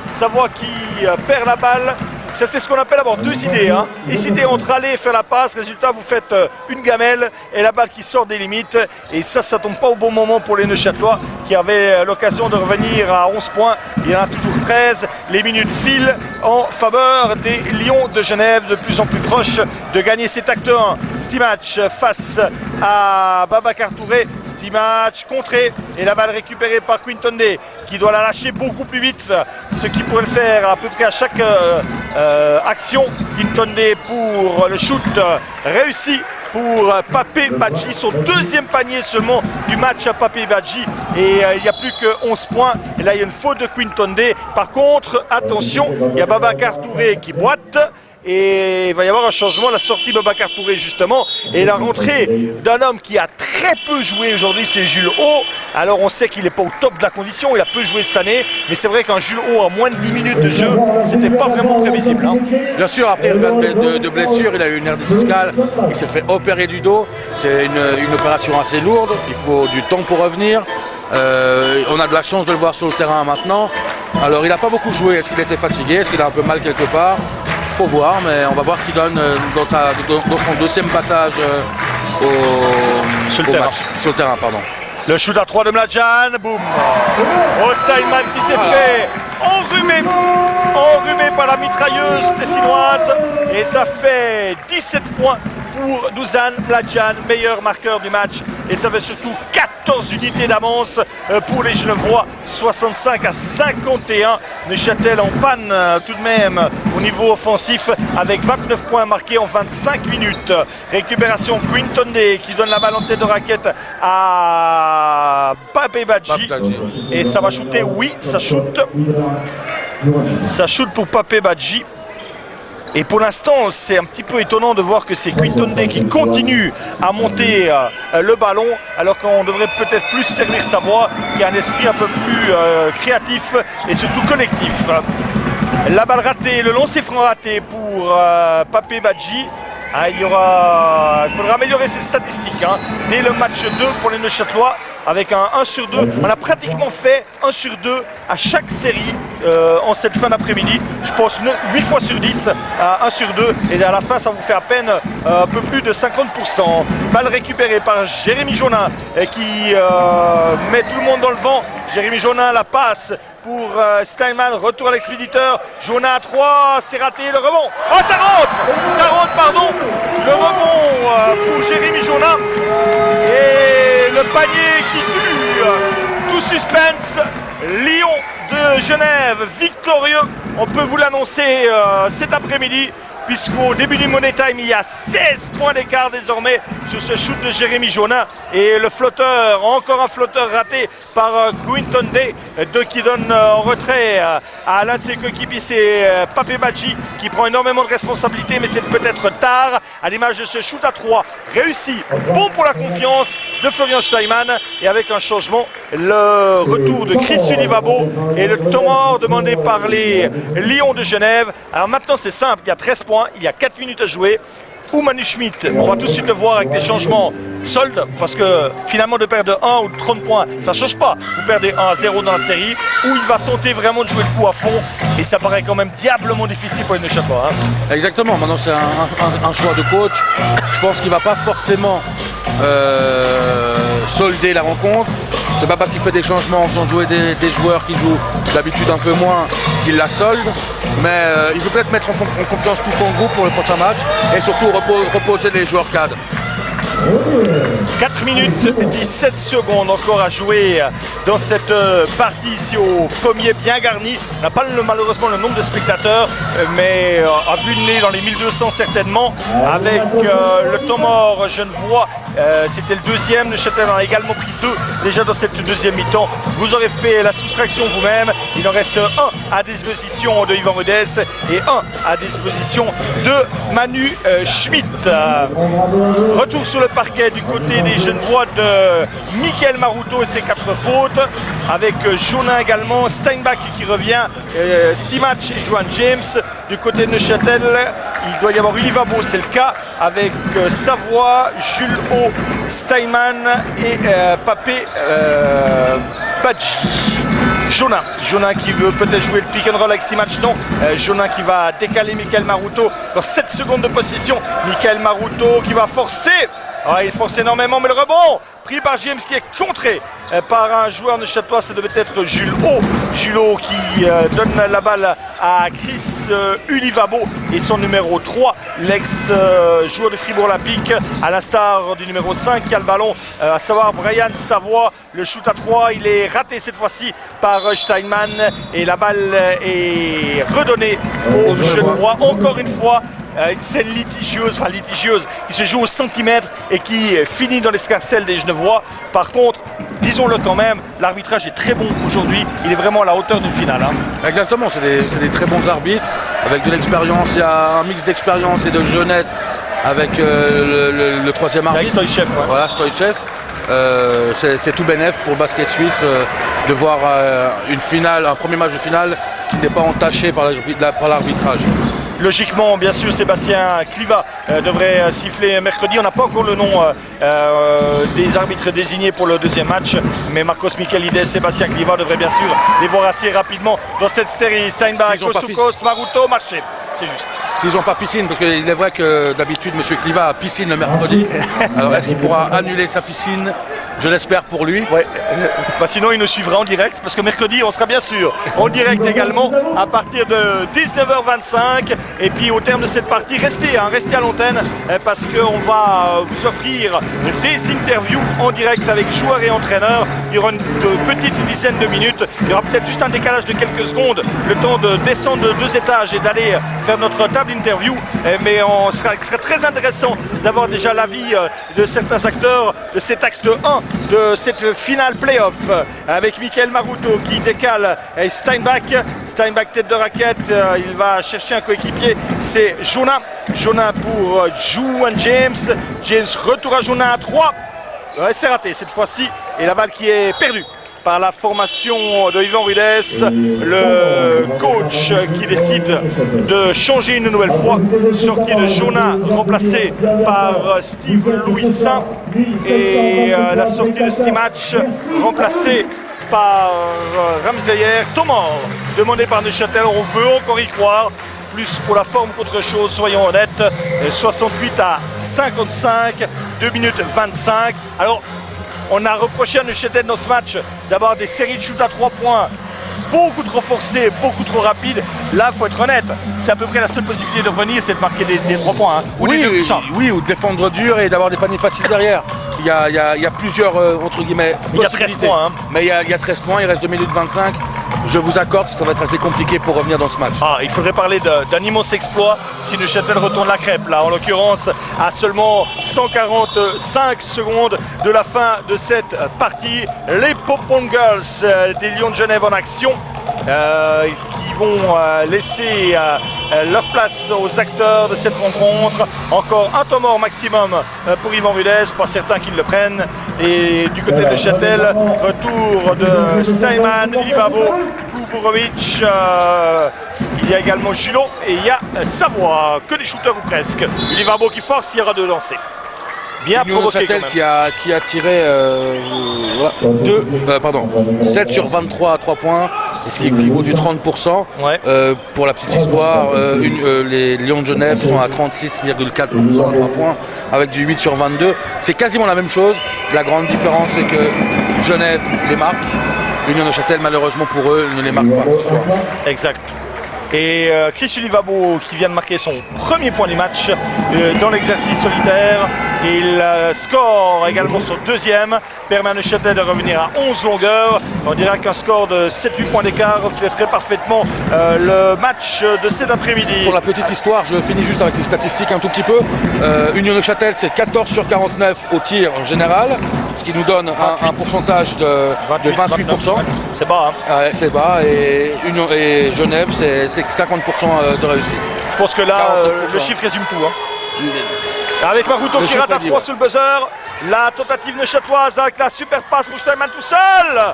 Savoie qui perd la balle. Ça, c'est ce qu'on appelle avoir deux idées. Hein. Hésiter entre aller et faire la passe. Résultat, vous faites une gamelle et la balle qui sort des limites. Et ça tombe pas au bon moment pour les Neuchâtelois qui avaient l'occasion de revenir à 11 points. Il y en a toujours 13. Les minutes filent en faveur des Lions de Genève, de plus en plus proches de gagner cet acte 1. Stimac face à Babacar Touré. Stimac contré et la balle récupérée par Quintonde qui doit la lâcher beaucoup plus vite. Ce qui pourrait le faire à peu près à chaque action. Quintonde pour le shoot réussi pour Papevadji, son deuxième panier seulement du match à Papevadji et il n'y a plus que 11 points et là il y a une faute de Quintonde. Par contre attention, il y a Babacar Touré qui boite et il va y avoir un changement, la sortie de Babacar Touré justement et la rentrée d'un homme qui a très peu joué aujourd'hui, c'est Jules Haut. Alors on sait qu'il n'est pas au top de la condition, il a peu joué cette année, mais c'est vrai qu'un Jules Haut à moins de 10 minutes de jeu, c'était pas vraiment prévisible. Hein. Bien sûr, après il revient de blessure, il a eu une hernie discale, il s'est fait opérer du dos, c'est une opération assez lourde, il faut du temps pour revenir. On a de la chance de le voir sur le terrain maintenant. Alors il n'a pas beaucoup joué, est-ce qu'il était fatigué, est-ce qu'il a un peu mal quelque part? Faut voir, mais on va voir ce qu'il donne dans son deuxième passage sur le terrain. Le shoot à 3 de Mladjan, boum. Oh, Steinman qui s'est fait enrhumé par la mitrailleuse tessinoise et ça fait 17 points pour Dusan Mladjan, meilleur marqueur du match et ça fait surtout 14 unités d'avance pour les Genevois, 65 à 51. Neuchâtel en panne tout de même au niveau offensif avec 29 points marqués en 25 minutes. Récupération Quintonde qui donne la balle en tête de raquette à Papevadji et ça va shooter, oui ça shoot. Ça shoot pour Papevadji. Et pour l'instant, c'est un petit peu étonnant de voir que c'est Quintonde qui continue à monter le ballon, alors qu'on devrait peut-être plus servir Savoie, qui a un esprit un peu plus créatif et surtout collectif. La balle ratée, le lancer franc raté pour Papevadji. Il faudra améliorer ses statistiques hein, dès le match 2 pour les Neuchâtelois. Avec un 1 sur 2, on a pratiquement fait 1 sur 2 à chaque série en cette fin d'après-midi. Je pense 8 fois sur 10 à 1 sur 2 et à la fin ça vous fait à peine un peu plus de 50%. Balle récupérée par Jérémy Jonin qui met tout le monde dans le vent. Jérémy Jonin la passe pour Steinman, retour à l'expéditeur. Jonin à 3, c'est raté, le rebond. Oh ça rentre pardon. Le rebond pour Jérémy Jonin. Et le panier qui tue tout suspense. Lyon de Genève victorieux. On peut vous l'annoncer cet après-midi. Puisqu'au début du Money Time, il y a 16 points d'écart désormais sur ce shoot de Jérémy Jonin. Et le flotteur, encore un flotteur raté par Quintonde, qui donne en retrait à l'un de ses coéquipiers, c'est Papevadji, qui prend énormément de responsabilités, mais c'est peut-être tard, à l'image de ce shoot à 3. Réussi, bon pour la confiance de Florian Steinman. Et avec un changement, le retour de Chris Sulivabo et le temps mort demandé par les Lions de Genève. Alors maintenant, c'est simple, il y a 13 points. Il y a 4 minutes à jouer. Ou Manu Schmidt, on va tout de suite le voir avec des changements soldes, parce que finalement de perdre 1 ou 30 points, ça ne change pas. Vous perdez 1-0 dans la série, où il va tenter vraiment de jouer le coup à fond, et ça paraît quand même diablement difficile pour les Neuchâtelois. Hein. Exactement, maintenant c'est un choix de coach. Je pense qu'il ne va pas forcément solder la rencontre. C'est pas parce qu'il fait des changements en faisant jouer des joueurs qui jouent d'habitude un peu moins qu'il la solde, mais il faut peut-être mettre en confiance tout son groupe pour le prochain match et surtout reposer les joueurs cadres. 4 minutes 17 secondes encore à jouer dans cette partie ici au pommier bien garni. On n'a pas malheureusement le nombre de spectateurs, mais à vue de nez dans les 1200 certainement. Avec le temps mort genevois, c'était le deuxième. Le Châtel en a également pris 2 déjà dans cette deuxième mi-temps. Vous aurez fait la soustraction vous-même. Il en reste 1 à disposition de Yvan Rudess et 1 à disposition de Manu Schmitt. Retour sur le parquet du côté des Genevois de Michael Maruto et ses 4 fautes, avec Jonin également, Steinbach qui revient, Stimac et Johan James. Du côté de Neuchâtel, il doit y avoir Ulivabo, c'est le cas, avec Savoie, Jules O, Steinman et Papé Badji. Jonin qui veut peut-être jouer le pick and roll avec Stimac, non. Jonin qui va décaler Michael Maruto. Dans 7 secondes de possession, Michael Maruto qui va forcer. Il force énormément, mais le rebond pris par James qui est contré par un joueur de Château. Ça devait être Jules O. Jules O qui donne la balle à Chris Ulivabo et son numéro 3, l'ex-joueur de Fribourg Olympique, à l'instar du numéro 5 qui a le ballon, à savoir Brian Savoie. Le shoot à 3, il est raté cette fois-ci par Steinman et la balle est redonnée au Genevois. Encore une fois, une scène litigieuse qui se joue au centimètre et qui finit dans l'escarcelle des Genevois. Par contre, disons-le quand même, l'arbitrage est très bon aujourd'hui. Il est vraiment à la hauteur d'une finale. Exactement, c'est des très bons arbitres avec de l'expérience. Il y a un mix d'expérience et de jeunesse avec le troisième arbitre. Avec Stoïchev. Ouais. Voilà, Stoïchev. C'est tout bénef pour basket suisse de voir une finale, un premier match de finale qui n'est pas entaché par l'arbitrage. Logiquement, bien sûr, Sébastien Kliva devrait siffler mercredi. On n'a pas encore le nom des arbitres désignés pour le deuxième match, mais Marcos Michaelides, Sébastien Kliva devrait bien sûr les voir assez rapidement dans cette série. Steinbach, coast to coast, Maruto, Marché. C'est juste. S'ils n'ont pas piscine, parce qu'il est vrai que d'habitude M. Kliva a piscine le mercredi. Alors est-ce qu'il pourra annuler sa piscine? Je l'espère pour lui. Ouais. Sinon il nous suivra en direct, parce que mercredi on sera bien sûr en direct également à partir de 19h25. Et puis au terme de cette partie, restez à l'antenne, parce qu'on va vous offrir des interviews en direct avec joueurs et entraîneurs. Il y aura une petite dizaine de minutes. Il y aura peut-être juste un décalage de quelques secondes, le temps de descendre de 2 étages et d'aller faire notre table interview. Mais ce sera très intéressant d'avoir déjà l'avis de certains acteurs de cet acte 1 de cette finale play-off, avec Michael Maruto qui décale Steinbach tête de raquette. Il va chercher un coéquipier, c'est Jonin pour Juan James. Retour à Jonin à 3. C'est raté cette fois-ci, et la balle qui est perdue par la formation de Yvan Rudess, le coach qui décide de changer une nouvelle fois. Sortie de Jonin remplacé par Steve Louisin, et la sortie de Stimac remplacé par Ramseyer. Thomas demandé par Neuchâtel. On veut encore y croire, plus pour la forme qu'autre chose, soyons honnêtes. 68 à 55, 2 minutes 25. Alors on a reproché à Neuchâtel dans ce match d'avoir des séries de shoot à 3 points beaucoup trop forcées, beaucoup trop rapides. Là, il faut être honnête, c'est à peu près la seule possibilité de revenir, c'est de marquer des 3 points. Ou ou de défendre dur et d'avoir des paniers faciles derrière. Il y a plusieurs, entre guillemets, il y a 13 points. Mais il y a 13 points, il reste 2 minutes 25. Je vous accorde que ça va être assez compliqué pour revenir dans ce match. Il faudrait parler d'un immense exploit si Neuchâtel retourne la crêpe. Là, en l'occurrence, à seulement 145 secondes de la fin de cette partie. Les Pop-On Girls des Lions de Genève en action, qui vont laisser leur place aux acteurs de cette rencontre. Encore un temps mort maximum pour Yvan Rudess, pas certain qu'ils le prennent. Et du côté de Châtel, retour de Steinman, Ulivabo, Kuburovic, il y a également Julot et il y a Savoie, que des shooters ou presque. Ulivabo qui force, il y aura 2 lancers. Bien provoqué Châtel qui a tiré 7 sur 23 à 3 points, ce qui équivaut du 30%. Ouais. Pour la petite histoire, les Lions de Genève sont à 36,4% à 3 points avec du 8 sur 22. C'est quasiment la même chose. La grande différence, c'est que Genève les marque. Union Neuchâtel, malheureusement pour eux, ne les marque pas ce soir. Exact. Et Chris Olivabo qui vient de marquer son premier point du match dans l'exercice solitaire. Il score également son deuxième, permet à Neuchâtel de revenir à 11 longueurs. On dirait qu'un score de 7-8 points d'écart reflèterait parfaitement le match de cet après-midi. Pour la petite histoire, je finis juste avec les statistiques un tout petit peu. Union Neuchâtel, c'est 14 sur 49 au tir en général, ce qui nous donne un pourcentage de 28%. C'est bas. Hein. Ouais, c'est bas. Et Genève, c'est 50% de réussite. Je pense que là, le chiffre résume tout. Hein. Avec Maruto qui rate à 3 sur le buzzer. La tentative neuchâteloise avec la super passe pour Steinman tout seul.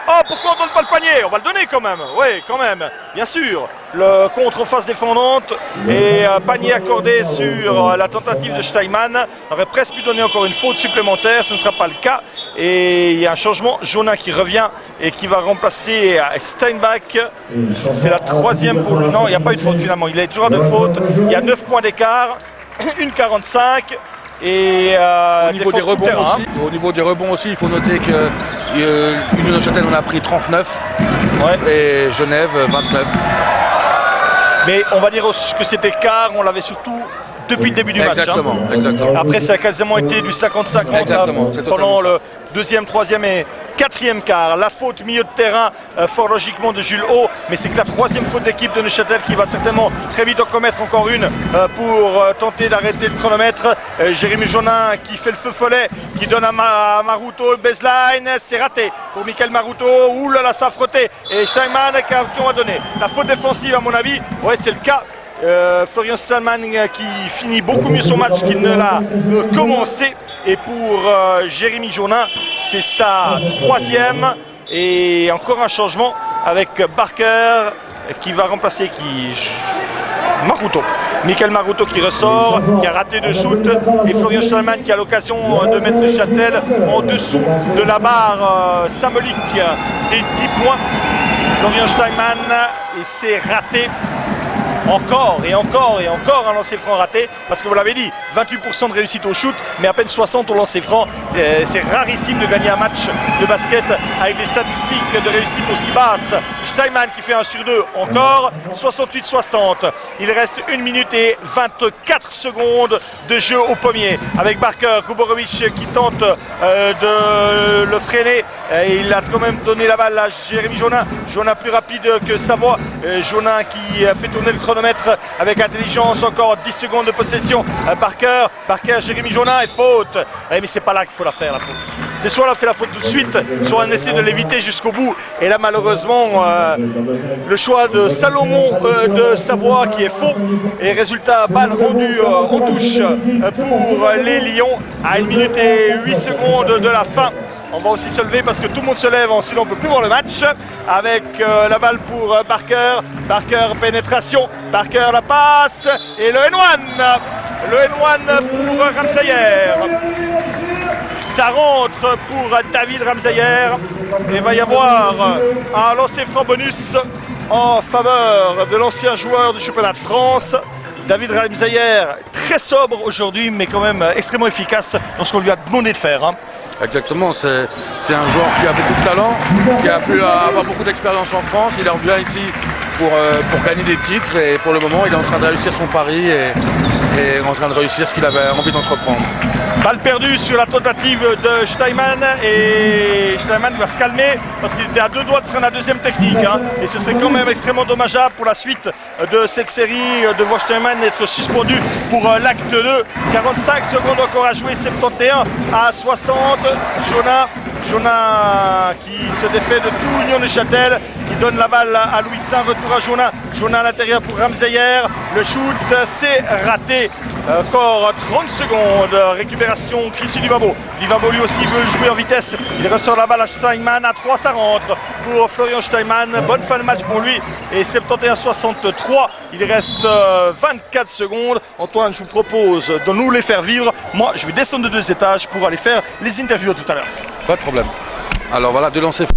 Oh, pourquoi on ne donne pas le panier? On va le donner quand même. Oui, quand même. Bien sûr. Le contre en phase défendante et panier accordé sur la tentative de Steinman. On aurait presque pu donner encore une faute supplémentaire. Ce ne sera pas le cas. Et il y a un changement. Jonin qui revient et qui va remplacer Steinbach. C'est la troisième pour lui. Non, il n'y a pas eu de faute finalement. Il est toujours de faute. Il y a 9 points d'écart. 1,45. Et au niveau des rebonds aussi, il faut noter que Union Neuchâtel en a pris 39 et Genève 29. Mais on va dire que cet écart, on l'avait surtout depuis le début du match. Exactement. Après, ça a quasiment été du 50-50 pendant le deuxième, troisième et quatrième quart. La faute milieu de terrain, fort logiquement, de Jules Haut. Mais c'est que la troisième faute d'équipe de Neuchâtel qui va certainement très vite en commettre encore une pour tenter d'arrêter le chronomètre. Jérémy Jonin qui fait le feu follet, qui donne à Maruto baseline. C'est raté pour Michael Maruto. Ouh là là, ça a frotté. Et Steinman qui a donné la faute défensive, à mon avis. Ouais, c'est le cas. Florian Steinman qui finit beaucoup mieux son match qu'il ne l'a commencé. Et pour Jérémy Jonin, c'est sa troisième. Et encore un changement avec Barker qui va remplacer Maruto. Michael Maruto qui ressort, qui a raté de shoot. Et Florian Steinman qui a l'occasion de mettre Neuchâtel en dessous de la barre symbolique des 10 points. Florian Steinman, et c'est raté. Encore un lancer franc raté, parce que vous l'avez dit, 28% de réussite au shoot, mais à peine 60 au lancer franc. C'est rarissime de gagner un match de basket avec des statistiques de réussite aussi basses. Steinman qui fait 1 sur 2 encore, 68-60. Il reste 1 minute et 24 secondes de jeu au pommier, avec Barker, Kuborovic qui tente de le freiner. Et il a quand même donné la balle à Jérémy Jonin. Jonin plus rapide que Savoie. Jonin qui fait tourner le chronomètre avec intelligence. Encore 10 secondes de possession. Barker, Jérémy Jonin et faute. Mais c'est pas là qu'il faut la faire, la faute. C'est soit on fait la faute tout de suite, soit on essaie de l'éviter jusqu'au bout. Et là, malheureusement, le choix de Salomon de Savoie qui est faux. Et résultat, balle rendue en touche pour les Lions à 1 minute et 8 secondes de la fin. On va aussi se lever parce que tout le monde se lève, sinon on ne peut plus voir le match. Avec la balle pour Barker. Barker, pénétration. Barker, la passe. Et le N1. Le N1 pour Ramsayer. Ça rentre pour David Ramsayer. Et il va y avoir un lancer franc bonus en faveur de l'ancien joueur du championnat de France. David Ramsayer, très sobre aujourd'hui, mais quand même extrêmement efficace dans ce qu'on lui a demandé de faire. Exactement, c'est un joueur qui a beaucoup de talent, qui a pu avoir beaucoup d'expérience en France. Il revient ici pour gagner des titres et pour le moment il est en train de réussir son pari et en train de réussir ce qu'il avait envie d'entreprendre. Balle perdue sur la tentative de Steinman et Steinman va se calmer parce qu'il était à 2 doigts de prendre la deuxième technique. Et ce serait quand même extrêmement dommageable pour la suite de cette série de voir Steinman être suspendu pour l'acte 2. 45 secondes encore à jouer, 71 à 60. Jonin qui se défait de tout Union Neuchâtel, qui donne la balle à Louis Saint, retour à Jonin. Jonin à l'intérieur pour Ramsayer. Le shoot, c'est raté. Encore 30 secondes. Récupération Chris Olivabo. Olivabo lui aussi veut jouer en vitesse. Il ressort la balle à Steinman. À 3, ça rentre pour Florian Steinman. Bonne fin de match pour lui. Et 71-63. Il reste 24 secondes. Antoine, je vous propose de nous les faire vivre. Moi, je vais descendre de 2 étages pour aller faire les interviews tout à l'heure. Pas de problème. Alors voilà, 2 lancers.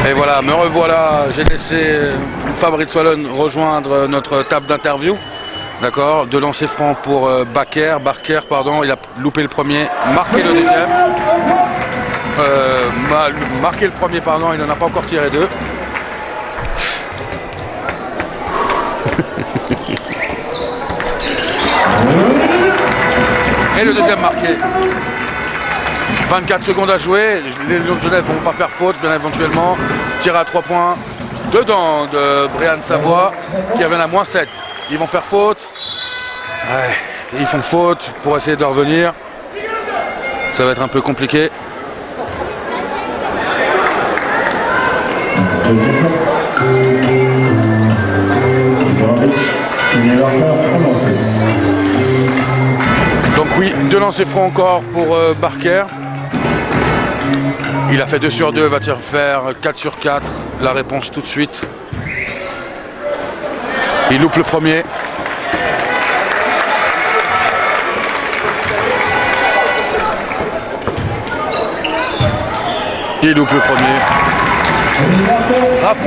Et voilà, me revoilà, j'ai laissé Fabrice Wallon rejoindre notre table d'interview. D'accord, 2 lancers francs pour Barker, pardon, il a loupé le premier, marqué le deuxième. Marqué le premier, pardon, il n'en a pas encore tiré 2. Et le deuxième marqué. 24 secondes à jouer, les Lions de Genève ne vont pas faire faute, bien éventuellement. Tir à 3 points dedans de Brian Savoie, qui avait la -7. Ils vont faire faute. Ouais, ils font faute pour essayer de revenir. Ça va être un peu compliqué. Donc oui, 2 lancers francs encore pour Barker. Il a fait 2 sur 2, va-t-il faire 4 sur 4? La réponse tout de suite. Il loupe le premier. Il loupe le premier. Hop.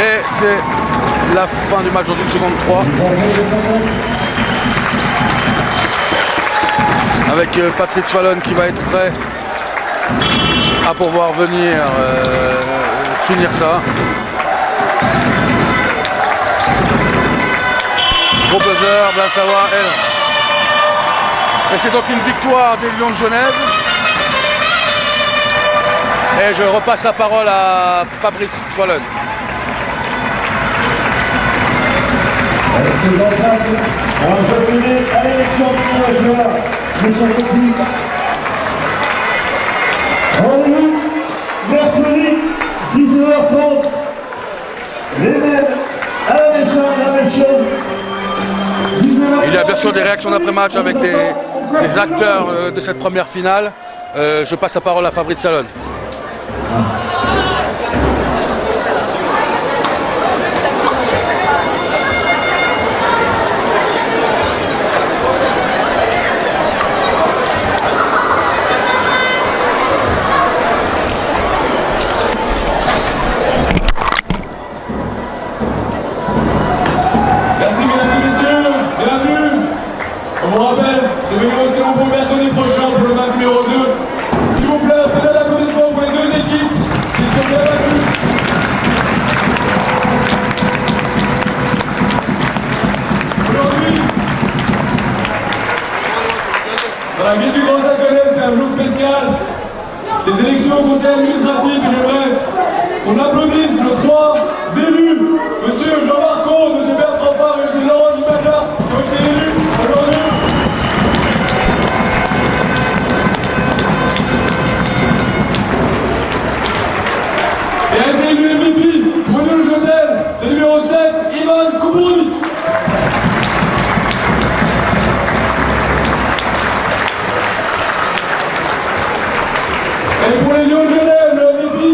Et c'est la fin du match en 1 seconde 3. Avec Patrick Wallon qui va être prêt à pouvoir venir finir ça. Gros buzzer, Brian Savoie. Et c'est donc une victoire des Lions de Genève. Et je repasse la parole à Fabrice Wallon. C'est en place. On va procéder à l'élection du joueur de son équipe. Rendez-vous mercredi 19h30. Les mêmes, à la même chose. Il y a bien sûr des réactions d'après-match avec des acteurs de cette première finale. Je passe la parole à Fabrice Wallon. Voilà, Guy du Grand Saconnet, c'est un jour spécial. Les élections au conseil administratif, il est vrai. On applaudisse nos 3 élus, monsieur Jean-Marc Comte, monsieur Bertrand Favre et monsieur Laurent Dibaka, qui ont été élus aujourd'hui. Et a été élu MVP pour une Genève, le numéro 7, Ivan Koubouni. Et pour les Lions de Genève, le MVP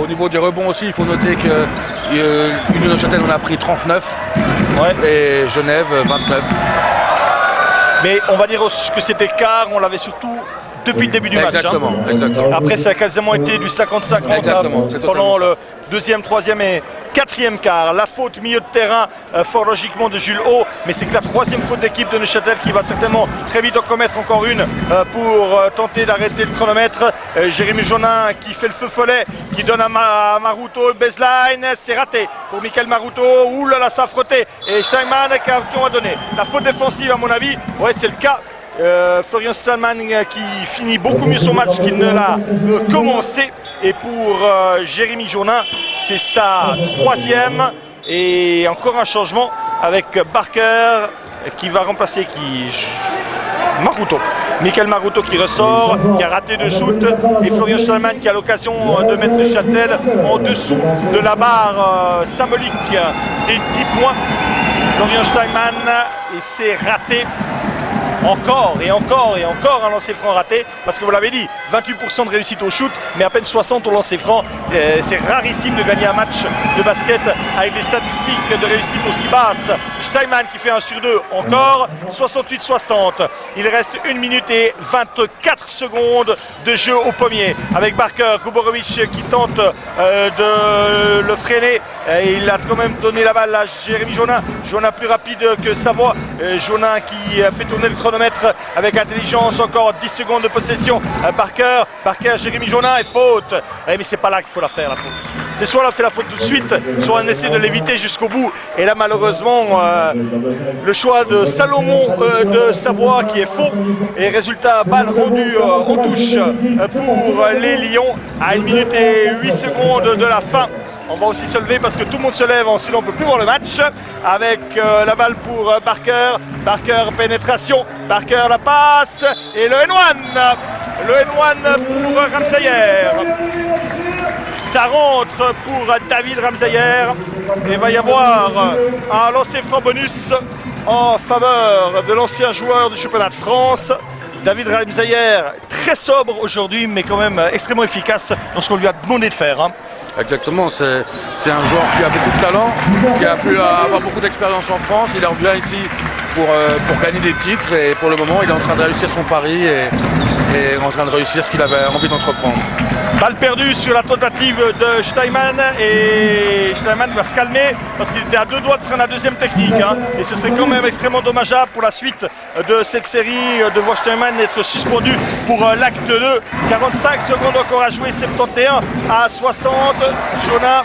niveau des rebonds aussi, il faut noter que Union de Châtel en a pris 39 et Genève 29. Mais on va dire que cet écart, on l'avait surtout depuis le début du match. Exactement. Après, ça a quasiment été du 50-50 pendant le deuxième, troisième et quatrième quart. La faute milieu de terrain, fort logiquement, de Jules Haut, mais c'est que la troisième faute d'équipe de Neuchâtel qui va certainement très vite en commettre encore une pour tenter d'arrêter le chronomètre. Jérémy Jonin qui fait le feu follet, qui donne à Maruto baseline, c'est raté pour Michael Maruto. Ouh là là, ça a frotté. Et Steinman qui a donné la faute défensive, à mon avis. Ouais, c'est le cas. Florian Steinman qui finit beaucoup mieux son match qu'il ne l'a commencé. Et pour Jérémy Jonin, c'est sa troisième. Et encore un changement avec Barker qui va remplacer Maruto. Michael Maruto qui ressort, qui a raté de shoot. Et Florian Steinman qui a l'occasion de mettre le Châtel en dessous de la barre symbolique des 10 points. Florian Steinman, et c'est raté. Encore un lancer franc raté, parce que vous l'avez dit, 28% de réussite au shoot, mais à peine 60 au lancer franc. C'est rarissime de gagner un match de basket avec des statistiques de réussite aussi basses. Steinman qui fait 1 sur 2 encore, 68-60. Il reste 1 minute et 24 secondes de jeu au pommier, avec Barker, Guborovic qui tente de le freiner. Et il a quand même donné la balle à Jérémy Jonin. Jonin plus rapide que Savoie. Jonin qui a fait tourner le chronomètre avec intelligence. Encore 10 secondes de possession. Parker, Jérémy Jonin et faute. Mais c'est pas là qu'il faut la faire, la faute. C'est soit on a fait la faute tout de suite, soit on essaie de l'éviter jusqu'au bout. Et là, malheureusement, le choix de Salomon de Savoie qui est faux. Et résultat, balle rendue en touche pour les Lions à 1 minute et 8 secondes de la fin. On va aussi se lever parce que tout le monde se lève, sinon on ne peut plus voir le match. Avec la balle pour Barker. Barker, pénétration. Barker, la passe. Et le N1. Le N1 pour Ramsayer. Ça rentre pour David Ramsayer. Et il va y avoir un lancer franc bonus en faveur de l'ancien joueur du championnat de France. David Ramsayer, très sobre aujourd'hui, mais quand même extrêmement efficace dans ce qu'on lui a demandé de faire. Exactement, c'est un joueur qui a beaucoup de talent, qui a pu avoir beaucoup d'expérience en France. Il revient ici pour gagner des titres et pour le moment il est en train de réussir son pari et en train de réussir ce qu'il avait envie d'entreprendre. Balle perdue sur la tentative de Steinman et Steinman va se calmer parce qu'il était à 2 doigts de prendre la deuxième technique. Et ce serait quand même extrêmement dommageable pour la suite de cette série de voir Steinman être suspendu pour l'acte 2. 45 secondes encore à jouer, 71 à 60. Jonin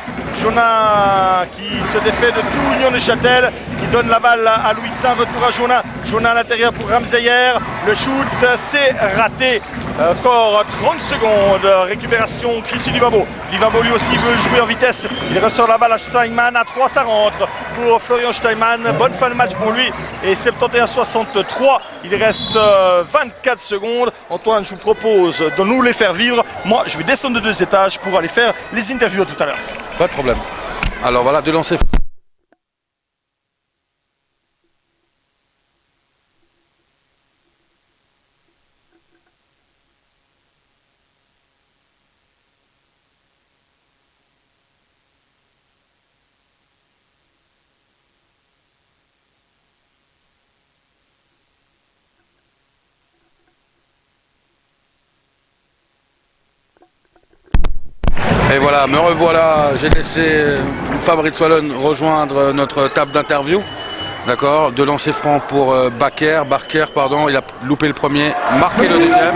qui se défait de tout Union de Châtel, qui donne la balle à Louis Saint, retour à Jonin. Jonin à l'intérieur pour Ramsayer. Le shoot, c'est raté. Encore 30 secondes. Récupération Chrissy Duvabo. Duvabo lui aussi veut jouer en vitesse. Il ressort la balle à Steinman. À 3, ça rentre pour Florian Steinman. Bonne fin de match pour lui. Et 71-63. Il reste 24 secondes. Antoine, je vous propose de nous les faire vivre. Moi, je vais descendre de 2 étages pour aller faire les interviews tout à l'heure. Pas de problème. Alors voilà, de lancer. Et voilà, me revoilà, j'ai laissé Fabrice Wallon rejoindre notre table d'interview. D'accord, de lancer franc pour Barker, il a loupé le premier, marqué le deuxième.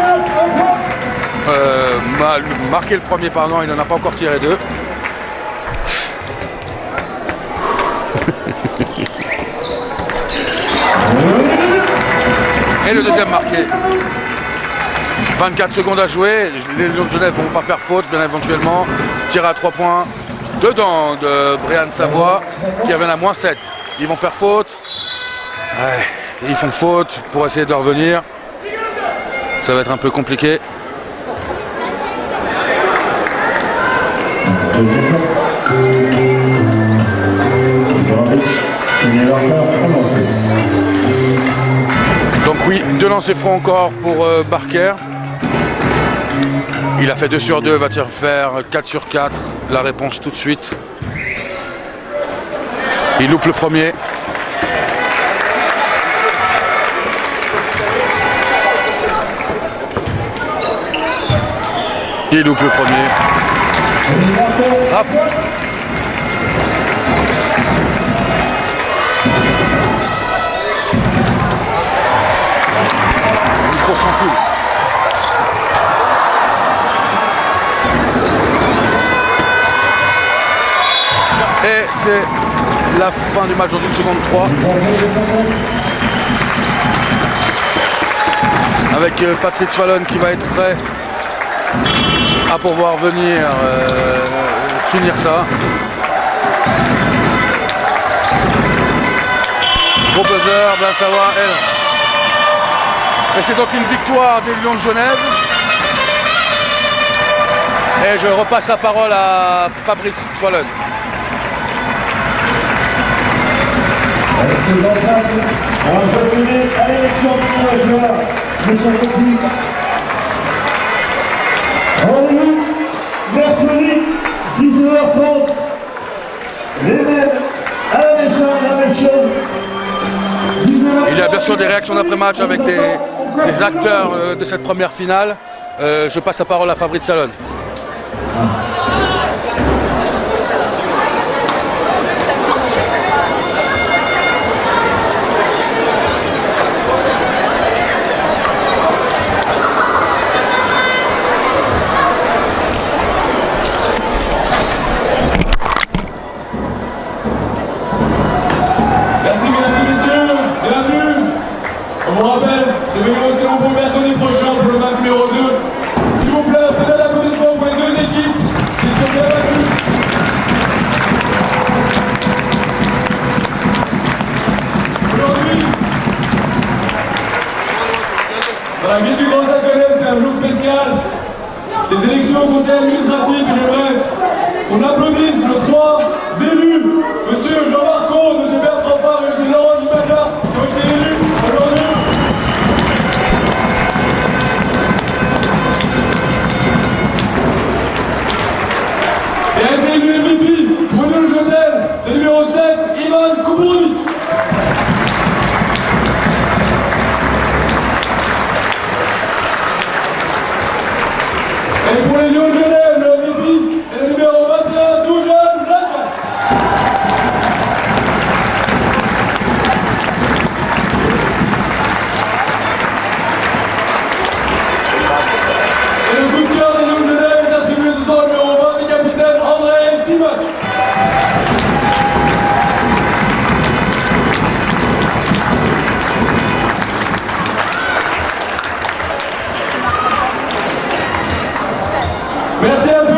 Marqué le premier, il n'en a pas encore tiré 2. Et le deuxième marqué. 24 secondes à jouer, les Lions de Genève ne vont pas faire faute, bien éventuellement. Tir à 3 points dedans de Brian Savoie qui avait à -7. Ils vont faire faute. Ouais, ils font faute pour essayer de revenir. Ça va être un peu compliqué. Donc oui, 2 lancers francs encore pour Barker. Il a fait 2 sur 2, va-t-il faire 4 sur 4? La réponse tout de suite. Il loupe le premier. Il loupe le premier. Hop. Il court tranquille. Et c'est la fin du match dans 1 seconde 3. Avec Patrick Swallon qui va être prêt à pouvoir venir finir ça. Gros buzzer, Blansawa, et c'est donc une victoire des Lions de Genève. Et je repasse la parole à Fabrice Swallon. C'est en place. On va procéder à l'élection du nouveau joueur. Monsieur le public. Rendez-vous mercredi 19h30. Les mêmes, à la même chose, la même chose. 19h30. Il y a bien sûr des réactions d'après-match avec des acteurs de cette première finale. Je passe la parole à Fabrice Swallon. Merci mesdames et messieurs, bienvenue. On vous rappelle de venir au Cérampo mercredi prochain pour le match numéro 2. S'il vous plaît, un peu d'applaudissements pour les 2 équipes qui sont bien battues. Aujourd'hui, dans la ville du Grand Saconnet, c'est un jour spécial. Les élections au conseil administratif, il j'aimerais qu'on applaudisse nos 3 élus, monsieur Jean-Marc Comte, monsieur Bertrand Favre et monsieur Laurent Gibaka, qui ont été élus aujourd'hui. Et a été élu MVP pour le Genève, le numéro 7, Ivan Koubouni. Et pour les Lions de Genève, le MVP est le numéro 21, Doujan Laka. Et le coup de cœur des Lions de Genève est attribué ce soir au numéro 20 du capitaine André Stimac. Merci à tous.